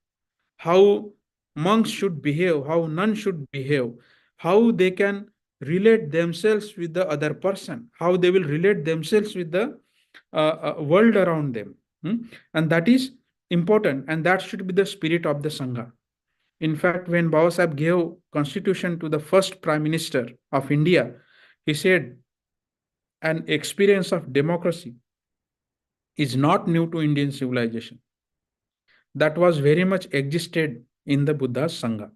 how monks should behave, how nuns should behave, how they can relate themselves with the other person, how they will relate themselves with the world around them. And that is important, and that should be the spirit of the Sangha. In fact, when Babasaheb gave constitution to the first Prime Minister of India, he said, an experience of democracy is not new to Indian civilization. That was very much existed in the Buddha's Sangha.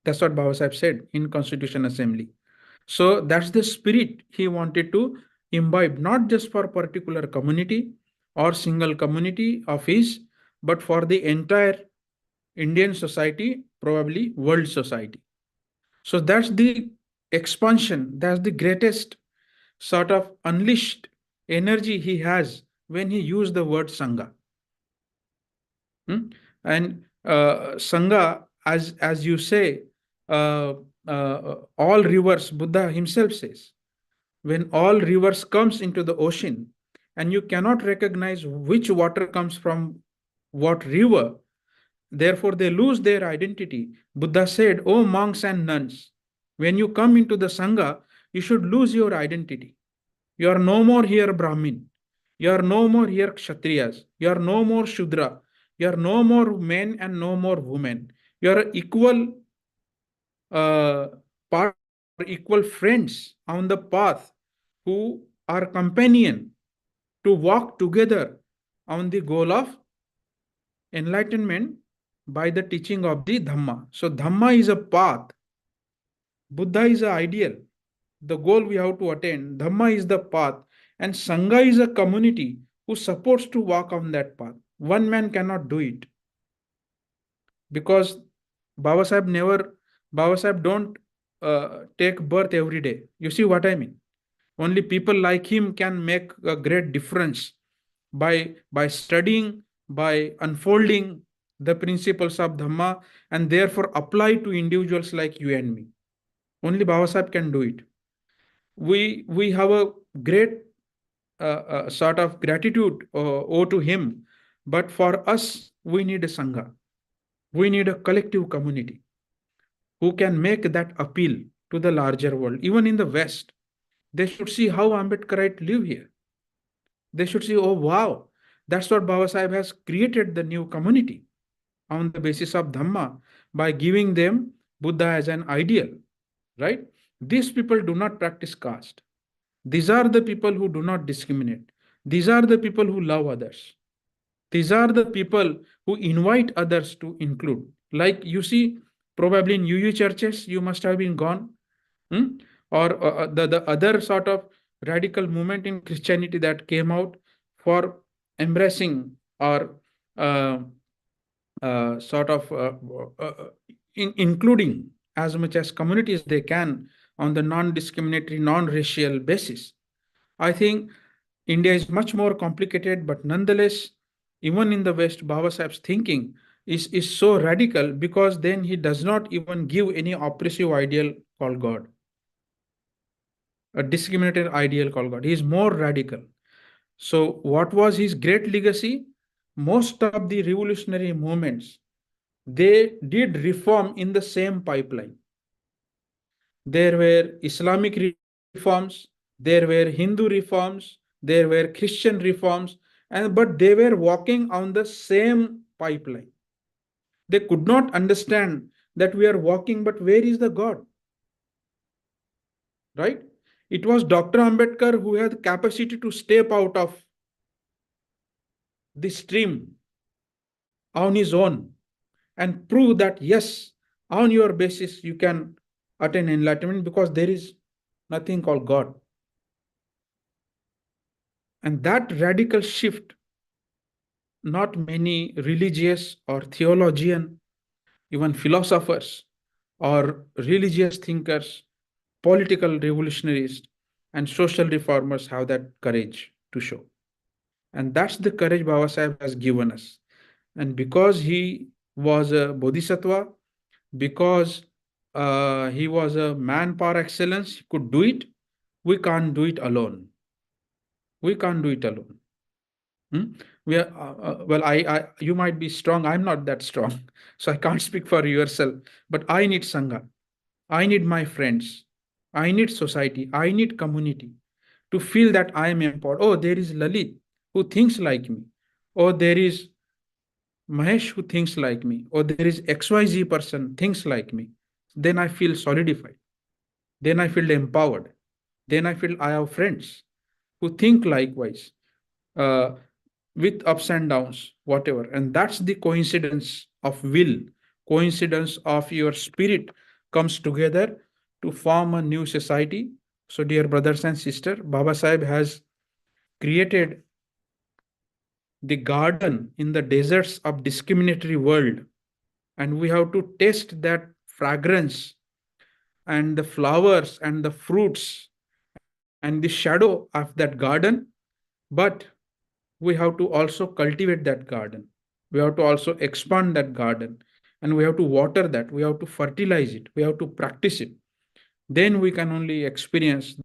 That's what Babasaheb said in Constitution Assembly. So that's the spirit he wanted to imbibe, not just for particular community or single community of his, but for the entire Indian society, probably world society. So that's the expansion, that's the greatest sort of unleashed energy he has when he used the word Sangha. And Sangha, as you say, all rivers, Buddha himself says, when all rivers comes into the ocean and you cannot recognize which water comes from what river, therefore they lose their identity. Buddha said, "Oh monks and nuns, when you come into the Sangha, you should lose your identity. You are no more here Brahmin. You are no more here Kshatriyas. You are no more Shudra. You are no more men and no more women. You are equal part, equal friends on the path who are companion to walk together on the goal of enlightenment by the teaching of the Dhamma." So Dhamma is a path. Buddha is an ideal. The goal we have to attain. Dhamma is the path. And Sangha is a community who supports to walk on that path. One man cannot do it. Because Babasaheb don't take birth every day. You see what I mean? Only people like him can make a great difference by studying, by unfolding the principles of Dhamma, and therefore apply to individuals like you and me. Only Babasaheb can do it. We have a great sort of gratitude owe to him, but for us, we need a Sangha. We need a collective community who can make that appeal to the larger world. Even in the West, they should see how Ambedkarite live here. They should see, oh wow, that's what Babasaheb has created the new community on the basis of Dhamma by giving them Buddha as an ideal, right? These people do not practice caste. These are the people who do not discriminate. These are the people who love others. These are the people who invite others to include. Like you see, probably in UU churches, you must have been gone. Or the other sort of radical movement in Christianity that came out for embracing or including as much as communities they can on the non-discriminatory, non-racial basis. I think India is much more complicated, but nonetheless, even in the West, Babasaheb's thinking is so radical because then he does not even give any oppressive ideal called God, a discriminated ideal called God. He is more radical. So what was his great legacy? Most of the revolutionary movements, they did reform in the same pipeline. There were Islamic reforms, there were Hindu reforms, there were Christian reforms, but they were walking on the same pipeline. They could not understand that we are walking, but where is the God? Right? It was Dr. Ambedkar who had the capacity to step out of the stream on his own and prove that yes, on your basis you can attain enlightenment because there is nothing called God. And that radical shift, not many religious or theologian, even philosophers or religious thinkers, political revolutionaries, and social reformers have that courage to show. And that's the courage Babasaheb has given us. And because he was a bodhisattva, because he was a man par excellence, he could do it. We can't do it alone. We can't do it alone. We are well. You might be strong. I'm not that strong, so I can't speak for yourself. But I need sangha. I need my friends. I need society. I need community to feel that I am empowered. Oh, there is Lalit who thinks like me. Oh, there is Mahesh who thinks like me. Or there is XYZ person thinks like me. Then I feel solidified. Then I feel empowered. Then I feel I have friends who think likewise, uh, with ups and downs, whatever. And that's the coincidence of will, coincidence of your spirit comes together to form a new society. So, dear brothers and sisters, Babasaheb has created the garden in the deserts of discriminatory world, and we have to taste that fragrance and the flowers and the fruits and the shadow of that garden. But we have to also cultivate that garden. We have to also expand that garden, and we have to water that. We have to fertilize it. We have to practice it. Then we can only experience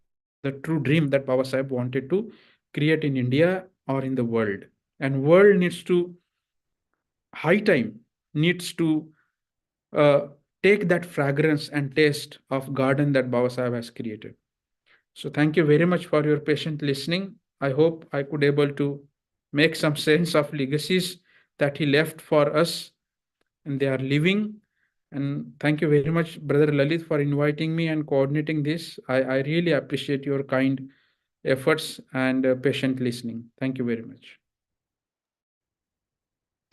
the true dream that Baba Sahib wanted to create in India or in the world. And world needs to, high time, needs to uh, take that fragrance and taste of garden that Baba Sahib has created. So thank you very much for your patient listening. I hope I could able to make some sense of legacies that he left for us, and they are living. And thank you very much, Brother Lalit, for inviting me and coordinating this. I really appreciate your kind efforts and patient listening. Thank you very much.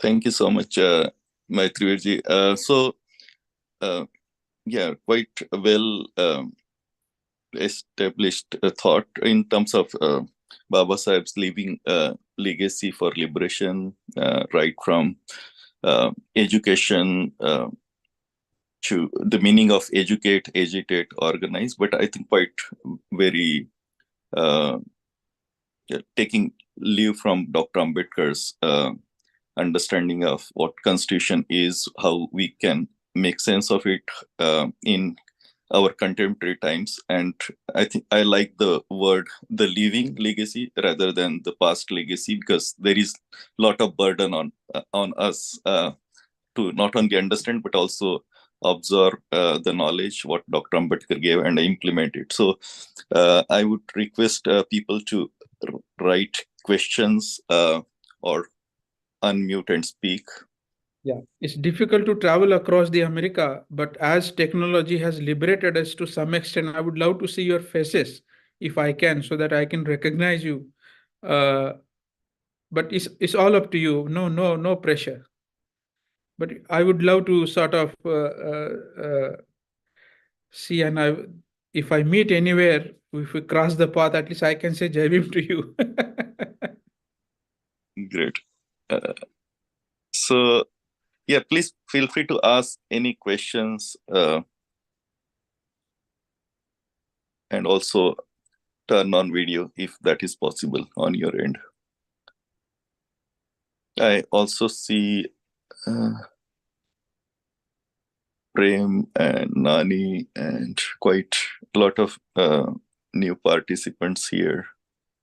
Thank you so much, Maitriveer. Yeah, quite well established thought in terms of Baba Saheb's leaving legacy for liberation, right from education to the meaning of educate, agitate, organize. But I think quite very taking leave from Dr. Ambedkar's understanding of what Constitution is, how we can make sense of it in our contemporary times. And I think I like the word the living legacy rather than the past legacy, because there is a lot of burden on us to not only understand but also absorb the knowledge what Dr. Ambedkar gave and implement it. So I would request people to write questions or unmute and speak. Yeah, it's difficult to travel across the America, but as technology has liberated us to some extent, I would love to see your faces if I can, so that I can recognize you. But it's all up to you. No pressure. But I would love to sort of see, and if I meet anywhere, if we cross the path, at least I can say Jai Bhim to you. Great. So, yeah, please feel free to ask any questions and also turn on video if that is possible on your end. I also see Prem and Nani and quite a lot of new participants here.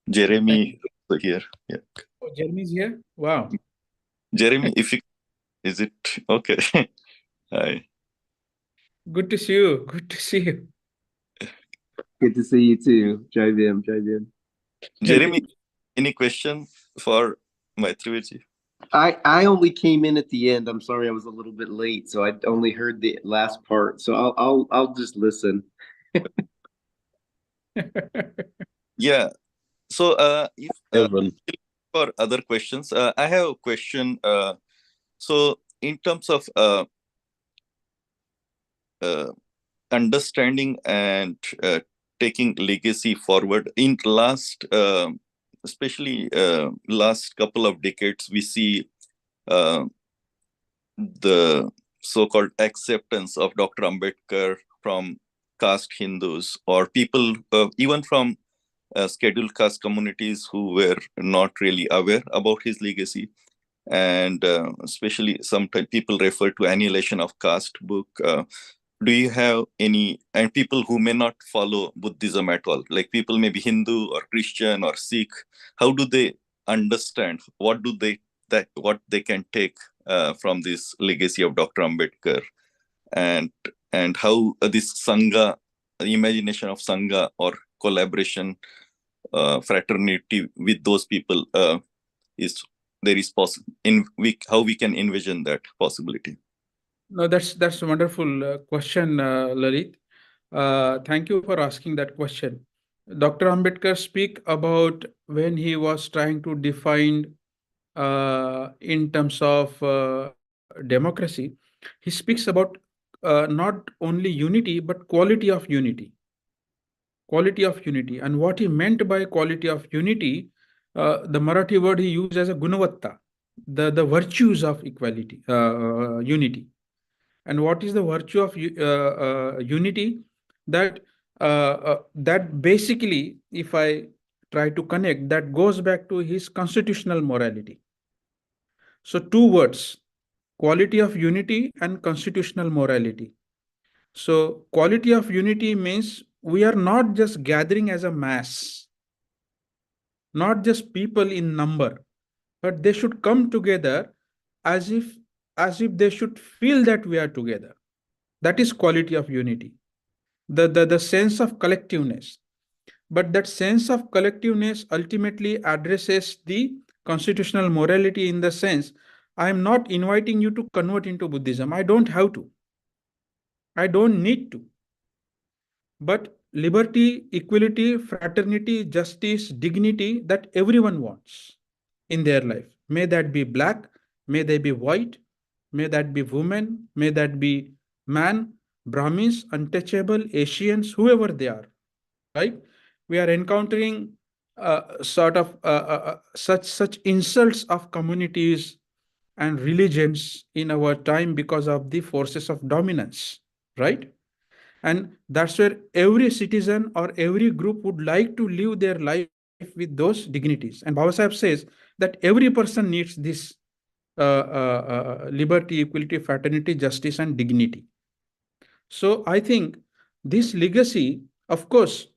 Jeremy also here. Yeah. Oh, Jeremy's here? Wow. Jeremy, if you, is it okay? Hi. Good to see you. Good to see you. Good to see you too. Jai Bhim, Jai Bhim. Jeremy, any question for Maitriveer? I only came in at the end. I'm sorry I was a little bit late, so I only heard the last part. So I'll just listen. Yeah. So if Everyone. for other questions, I have a question. So in terms of understanding and taking legacy forward in last, especially last couple of decades, we see the so-called acceptance of Dr. Ambedkar from caste Hindus or people even from scheduled caste communities who were not really aware about his legacy. and especially sometimes people refer to Annihilation of Caste book. Do you have any, and people who may not follow Buddhism at all, like people may be Hindu or Christian or Sikh, how do they understand, what they can take from this legacy of Dr. Ambedkar, and how this Sangha, the imagination of Sangha or collaboration, fraternity with those people is there is possible how we can envision that possibility? No, that's a wonderful question, Lalit. Thank you for asking that question. Dr. Ambedkar speak about when he was trying to define in terms of democracy. He speaks about not only unity but quality of unity. Quality of unity, and what he meant by quality of unity, the Marathi word he used as a gunavatta, the virtues of equality, unity. And what is the virtue of unity? That basically, if I try to connect, that goes back to his constitutional morality. So two words, quality of unity and constitutional morality. So quality of unity means we are not just gathering as a mass, not just people in number, but they should come together as if they should feel that we are together. That is quality of unity. The sense of collectiveness. But that sense of collectiveness ultimately addresses the constitutional morality in the sense, I am not inviting you to convert into Buddhism. I don't have to. I don't need to. But liberty, equality, fraternity, justice, dignity that everyone wants in their life. May that be black, may they be white, may that be woman, may that be man, Brahmins, untouchable, Asians, whoever they are, right? We are encountering such insults of communities and religions in our time because of the forces of dominance, right? And that's where every citizen or every group would like to live their life with those dignities. And Babasaheb says that every person needs this liberty, equality, fraternity, justice, and dignity. So I think this legacy, of course,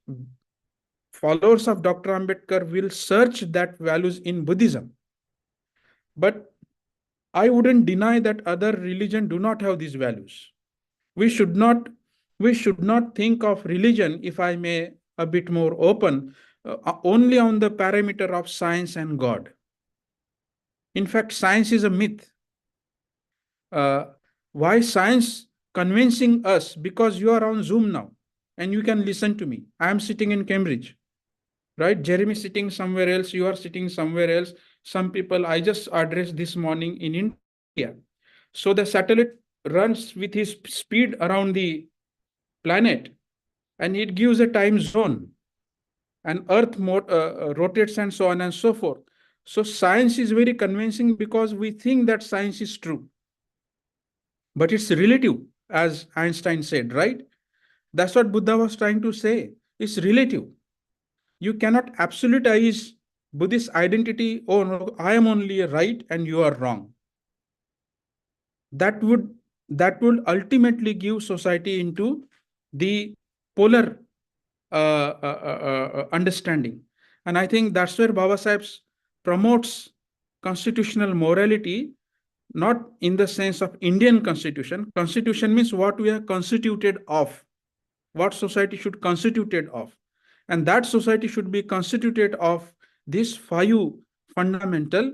followers of Dr. Ambedkar will search that values in Buddhism. But I wouldn't deny that other religions do not have these values. We should not think of religion, if I may a bit more open, only on the parameter of science and God. In fact, science is a myth. Why science convincing us? Because you are on Zoom now and you can listen to me. I am sitting in Cambridge, right? Jeremy sitting somewhere else, you are sitting somewhere else. Some people I just addressed this morning in India. So the satellite runs with his speed around the planet and it gives a time zone, and Earth rotates and so on and so forth. So science is very convincing because we think that science is true. But it's relative, as Einstein said, right? That's what Buddha was trying to say. It's relative. You cannot absolutize Buddhist identity, oh no, I am only right and you are wrong. That would ultimately give society into the polar understanding. And I think that's where Babasaheb promotes constitutional morality, not in the sense of Indian constitution. Constitution means what we are constituted of, what society should constituted of. And that society should be constituted of these 5 fundamental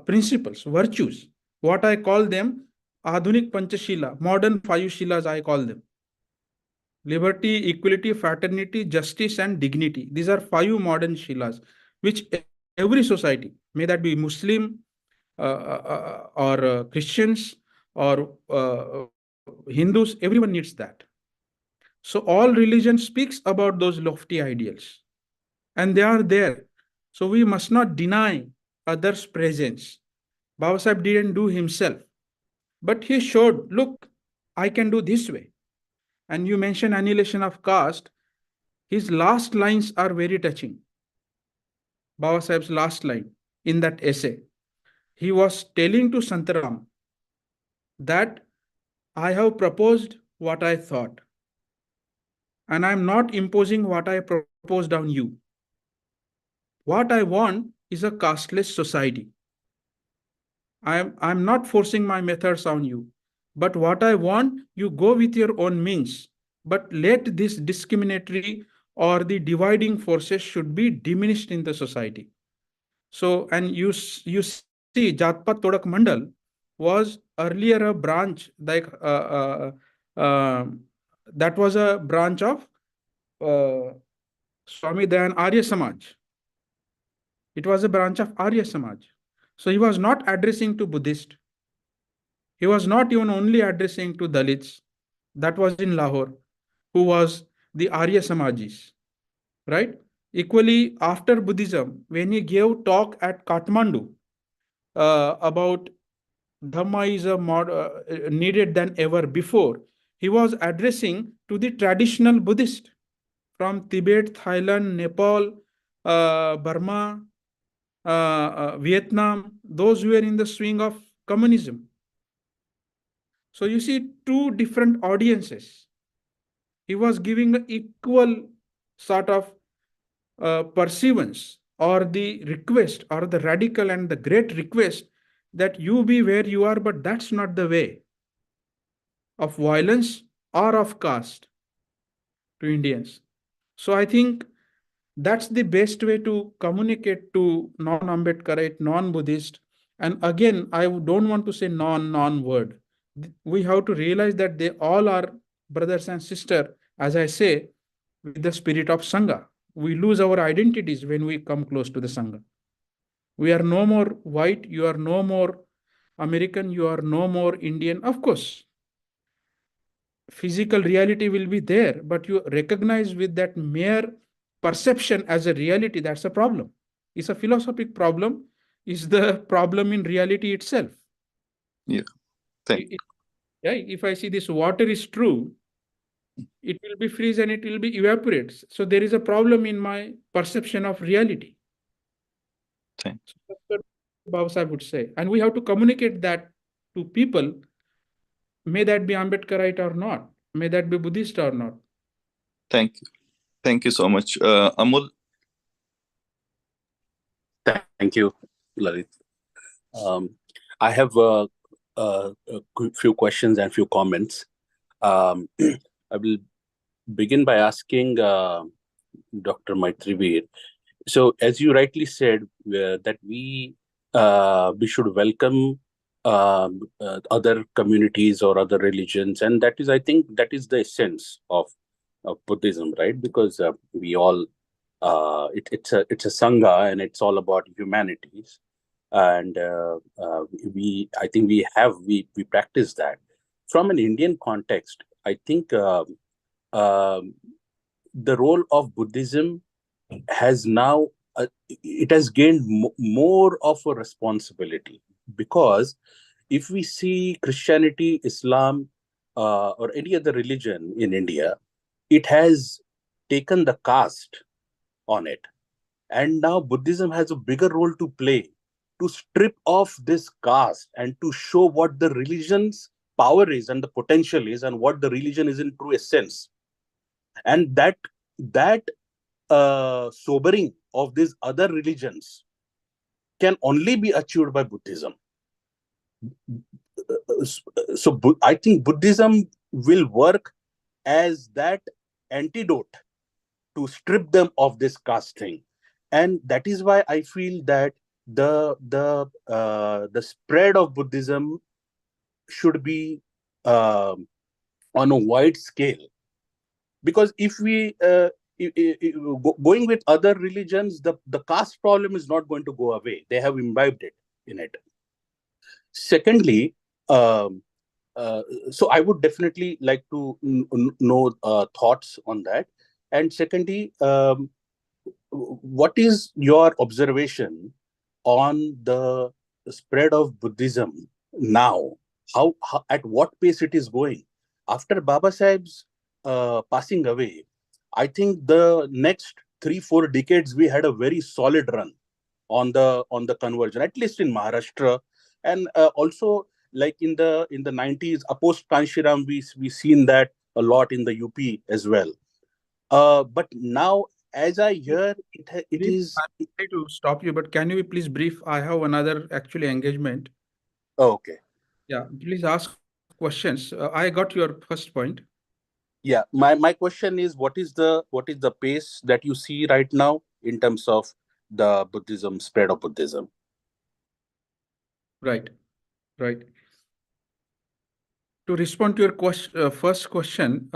principles, virtues. What I call them, Adhunik Panchashila, modern 5 Shilas I call them. Liberty, equality, fraternity, justice, and dignity. These are 5 modern Shilas, which every society, may that be Muslim or Christians or Hindus, everyone needs that. So all religion speaks about those lofty ideals, and they are there. So we must not deny others' presence. Babasaheb didn't do himself, but he showed, look, I can do this way. And you mentioned annihilation of caste. His last lines are very touching. Babasaheb's last line in that essay. he was telling to Santaram that I have proposed what I thought, and I'm not imposing what I proposed on you. What I want is a casteless society. I'm not forcing my methods on you, but what I want, you go with your own means. But let this discriminatory or the dividing forces should be diminished in the society. So, and you see, Jatpat Todak Mandal was earlier a branch, like uh, that was a branch of Swami Dayan Arya Samaj. It was a branch of Arya Samaj. So he was not addressing to Buddhist. He was not even only addressing to Dalits. That was in Lahore, who was the Arya Samajis, right? Equally, after Buddhism, when he gave talk at Kathmandu about Dhamma is needed than ever before, he was addressing to the traditional Buddhist from Tibet, Thailand, Nepal, Burma, Vietnam, those who were in the swing of communism. So you see two different audiences. He was giving an equal sort of perceivance or the request or the radical and the great request that you be where you are, but that's not the way of violence or of caste to Indians. So I think that's the best way to communicate to non-Ambedkarite, non-Buddhist. And again, I don't want to say non-word. We have to realize that they all are brothers and sisters, as I say, with the spirit of Sangha. We lose our identities when we come close to the Sangha. We are no more white, you are no more American, you are no more Indian. Of course, physical reality will be there, but you recognize with that mere perception as a reality, that's a problem. It's a philosophic problem, is the problem in reality itself. Yeah. Yeah, if I see this water is true, it will be freeze and it will be evaporates. So there is a problem in my perception of reality. Thanks. So that's what Babasaheb would say. And we have to communicate that to people, may that be Ambedkarite or not, may that be Buddhist or not. Thank you. Thank you so much. Amol? Thank you, Lalit. I have a few questions and few comments. I will begin by asking Dr. Maitriveer. So, as you rightly said, that we should welcome other communities or other religions, and that is, I think, that is the essence of Buddhism, right? Because we all it's a sangha, and it's all about humanities, and I think we practice that. From an Indian context, I think the role of Buddhism has now it has gained more of a responsibility, because if we see Christianity, Islam, or any other religion in India, it has taken the caste on it, and now Buddhism has a bigger role to play to strip off this caste and to show what the religion's power is and the potential is, and what the religion is in true essence. And that sobering of these other religions can only be achieved by Buddhism. So I think Buddhism will work as that antidote to strip them of this caste thing, and that is why I feel that the spread of Buddhism should be on a wide scale, because if we going with other religions, the caste problem is not going to go away. They have imbibed it in it. Secondly, so I would definitely like to know thoughts on that. And secondly, what is your observation on the spread of Buddhism now? How at what pace it is going? After Babasaheb's passing away, I think the next 3-4 decades we had a very solid run on the conversion, at least in Maharashtra And also, like in the 90s, post Kanshiram, we seen that a lot in the UP as well. But now, as I hear, it Please, is. I'm sorry to stop you, but can you please brief? I have another actually engagement. Oh, okay. Yeah, please ask questions. I got your first point. Yeah, my question is, what is the pace that you see right now in terms of the Buddhism spread of Buddhism? Right, right. To respond to your first question,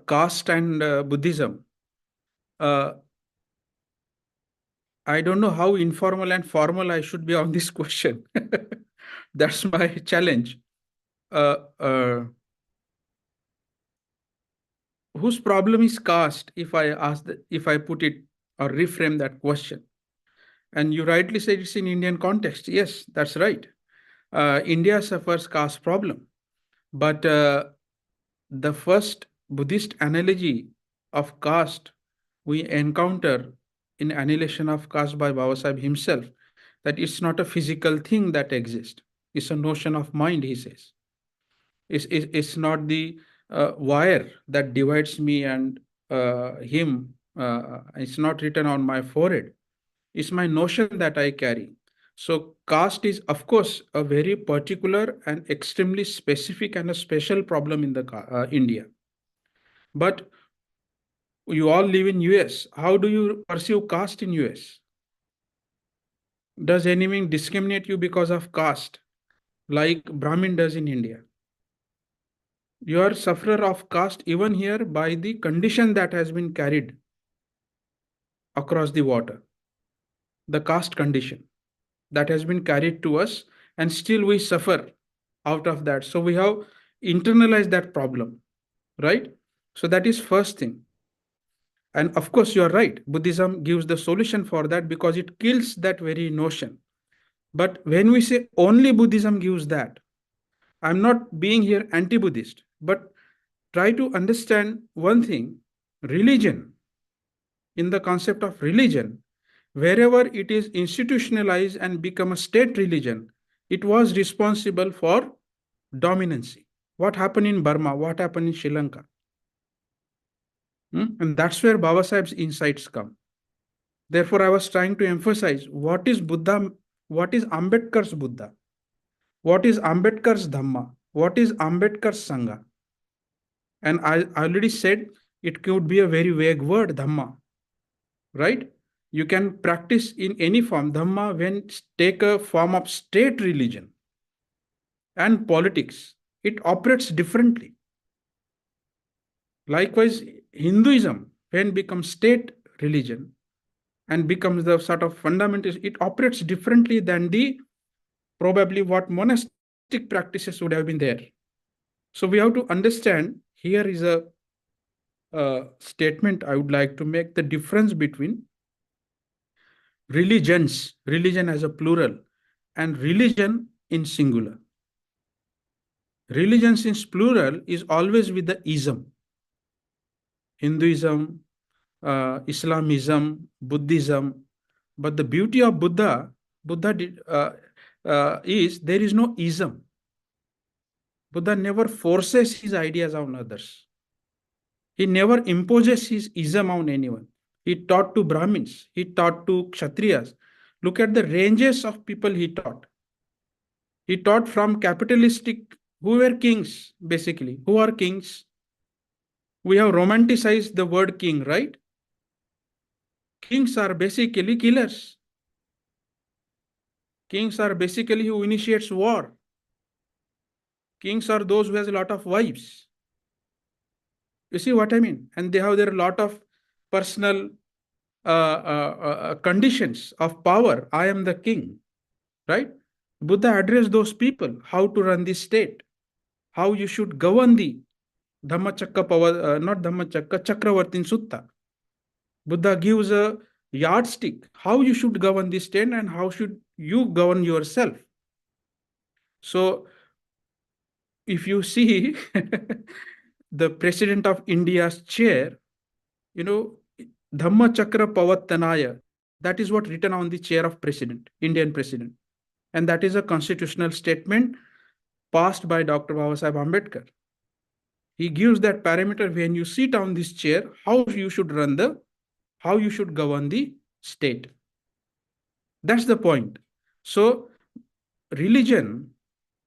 caste and Buddhism. I don't know how informal and formal I should be on this question. That's my challenge. Whose problem is caste? If I put it or reframe that question, and you rightly said it's in Indian context. Yes, that's right. India suffers caste problem, but the first Buddhist analogy of caste we encounter in Annihilation of Caste by Babasaheb himself, that it's not a physical thing that exists. It's a notion of mind, he says. It's not the wire that divides me and him. It's not written on my forehead. It's my notion that I carry. So caste is, of course, a very particular and extremely specific and a special problem in the India. But you all live in US. How do you perceive caste in US? Does anyone discriminate you because of caste, like Brahmin does in India? You are sufferer of caste even here by the condition that has been carried across the water. The caste condition that has been carried to us, and still we suffer out of that. So we have internalized that problem, right? So that is first thing. And of course, you are right. Buddhism gives the solution for that because it kills that very notion. But when we say only Buddhism gives that, I'm not being here anti-Buddhist, but try to understand one thing. Religion, in the concept of religion, wherever it is institutionalized and become a state religion, it was responsible for dominancy. What happened in Burma? What happened in Sri Lanka? And that's where Babasaheb's insights come. Therefore, I was trying to emphasize what is Buddha, what is Ambedkar's Buddha, what is Ambedkar's Dhamma, what is Ambedkar's Sangha. And I already said it could be a very vague word, Dhamma, right? You can practice in any form. Dhamma when take a form of state religion and politics, it operates differently. Likewise, Hinduism, when becomes state religion and becomes the sort of fundamental, it operates differently than the probably what monastic practices would have been there. So we have to understand, here is a statement I would like to make, the difference between religions, religion as a plural, and religion in singular. Religions in plural is always with the ism. Hinduism, Islamism, Buddhism. But the beauty of Buddha is there is no ism. Buddha never forces his ideas on others. He never imposes his ism on anyone. He taught to Brahmins. He taught to Kshatriyas. Look at the ranges of people he taught. He taught from capitalistic, who were kings, basically. Who are kings? We have romanticized the word king, right? Kings are basically killers. Kings are basically who initiates war. Kings are those who has a lot of wives. You see what I mean? And they have their lot of personal conditions of power. I am the king, right? Buddha addressed those people, how to run the state, how you should govern the Dhammachakka, not Dhammachakka, Chakravartin Sutta. Buddha gives a yardstick, how you should govern the state and how should you govern yourself. So if you see the president of India's chair, Dhammachakra Pavattanaya, that is what written on the chair of president, Indian president. And that is a constitutional statement passed by Dr. Babasaheb Ambedkar. He gives that parameter when you sit on this chair, how you should how you should govern the state. That's the point. So religion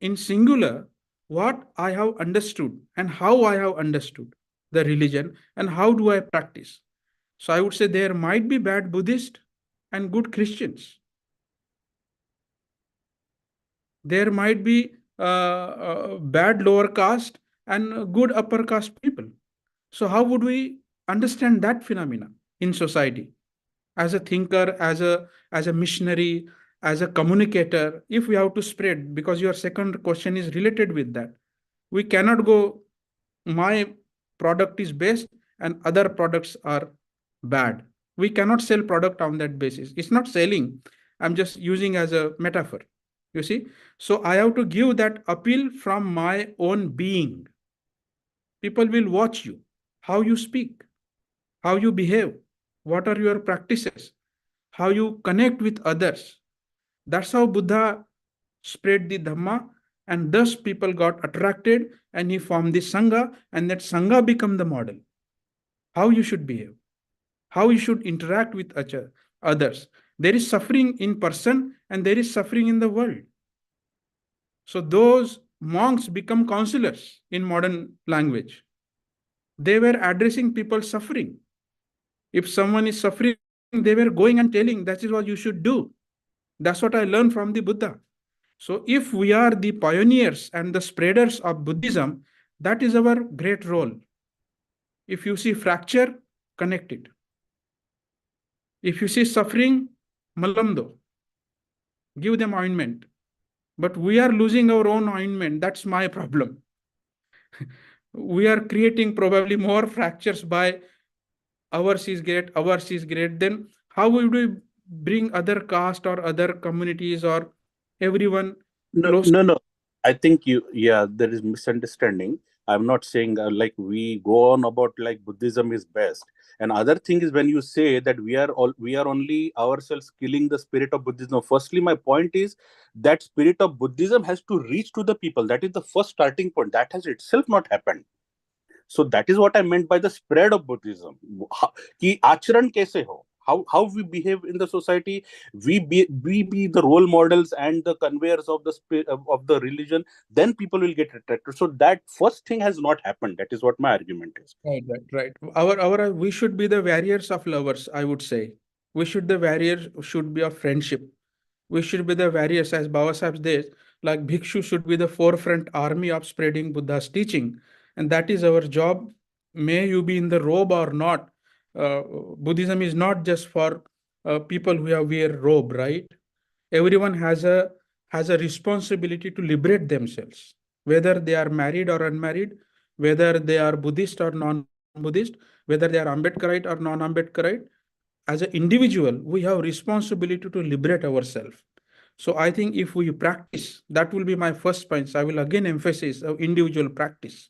in singular, what I have understood and how I have understood the religion and how do I practice. So I would say there might be bad Buddhists and good Christians. There might be bad lower caste and good upper caste people. So how would we understand that phenomena in society? As a thinker, as a missionary, as a communicator, if we have to spread, because your second question is related with that, we cannot go, my product is best and other products are bad. We cannot sell product on that basis. It's not selling. I'm just using as a metaphor. You see? So I have to give that appeal from my own being. People will watch you, how you speak, how you behave, what are your practices, how you connect with others. That's how Buddha spread the Dhamma, and thus people got attracted and he formed the Sangha, and that Sangha became the model. How you should behave, how you should interact with others. There is suffering in person and there is suffering in the world. So those monks become counselors in modern language. They were addressing people's suffering. If someone is suffering, they were going and telling, that is what you should do. That's what I learned from the Buddha. So if we are the pioneers and the spreaders of Buddhism, that is our great role. If you see fracture, connect it. If you see suffering, malamdo, give them ointment. But we are losing our own ointment. That's my problem. We are creating probably more fractures by ours is great, then how would we bring other caste or other communities or everyone close? No. I think there is misunderstanding. I'm not saying like we go on about like Buddhism is best. And other thing is when you say that we are only ourselves killing the spirit of Buddhism. Firstly, my point is that spirit of Buddhism has to reach to the people. That is the first starting point. That has itself not happened. So that is what I meant by the spread of Buddhism. Ki acharan kaise ho? How we behave in the society, we be the role models and the conveyors of the religion, then people will get attracted. So that first thing has not happened. That is what my argument is. Right. We should be the warriors of lovers, I would say. The warriors should be of friendship. We should be the warriors, as Babasaheb says, like Bhikshu should be the forefront army of spreading Buddha's teaching. And that is our job. May you be in the robe or not. Buddhism is not just for people who wear robe, right? Everyone has a responsibility to liberate themselves, whether they are married or unmarried, whether they are Buddhist or non-Buddhist, whether they are Ambedkarite or non-Ambedkarite. As an individual, we have responsibility to liberate ourselves. So I think if we practice, that will be my first point. I will again emphasize individual practice.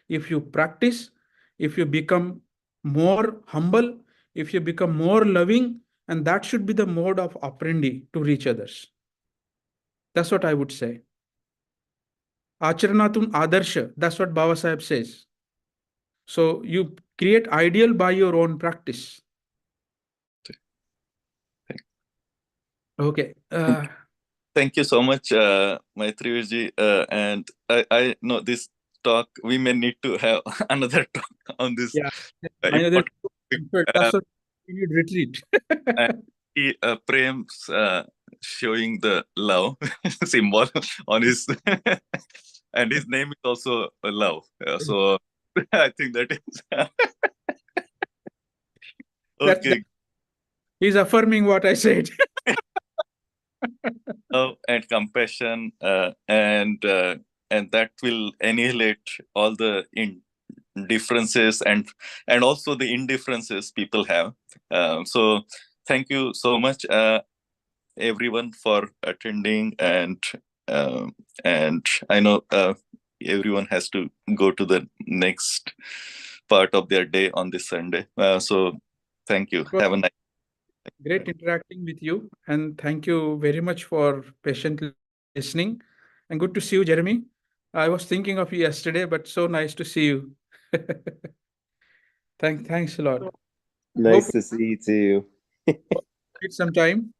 If you practice, if you become more humble, if you become more loving, and that should be the mode of operandi to reach others. That's what I would say. Acharanatun adarsha, that's what Babasaheb says. So you create ideal by your own practice. Okay. Thank you so much, Maitriveer. And I know this talk, we may need to have another talk on this. Yeah, that's what we need retreat. Prem's showing the love symbol on his, and his name is also love. So I think that is okay. He's affirming what I said. Love and compassion, and that will annihilate all the differences and also the indifferences people have. So thank you so much, everyone, for attending, and I know everyone has to go to the next part of their day on this Sunday. So thank you. Have a nice Great interacting with you, and thank you very much for patiently listening. And good to see you, Jeremy. I was thinking of you yesterday, but so nice to see you. Thanks a lot. Nice Hope to see you too. it's some time.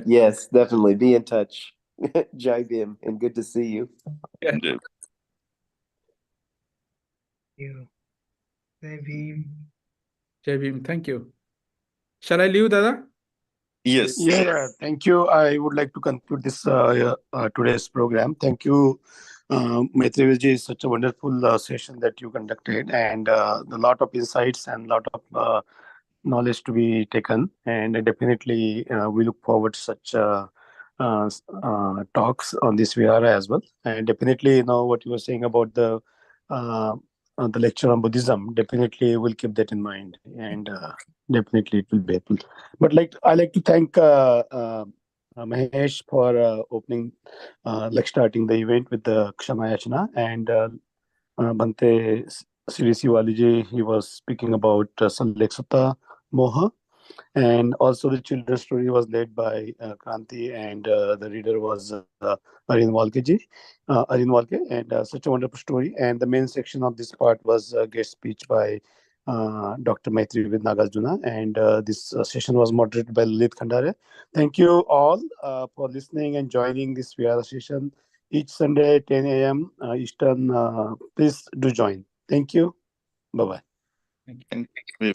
Yes, definitely. Be in touch. Jai Bhim, and good to see you. Yeah. Yeah. Jai Bhim, thank you. Shall I leave, Dada? Yes. Yeah, thank you. I would like to conclude this today's program. Thank you, Maitriveer ji. Such a wonderful session that you conducted, and a lot of insights and a lot of knowledge to be taken. And definitely, we look forward to such talks on this VRI as well. And definitely, what you were saying about the lecture on Buddhism. Definitely, we'll keep that in mind, and definitely it will be helpful. But I like to thank Mahesh for opening, starting the event with the Kshama Yachana, and Bhante CDC Waliji, he was speaking about Sallekshata Moha, and also the children's story was led by Kranti, and the reader was Arvind Walke ji, Arvind Walke, and such a wonderful story. And the main section of this part was a guest speech by Dr. Maitriveer with Nagarjuna, and this session was moderated by Lalit Khandare. Thank you all for listening and joining this VR session each Sunday at 10 a.m. Eastern. Please do join. Thank you. Bye-bye. Thank you.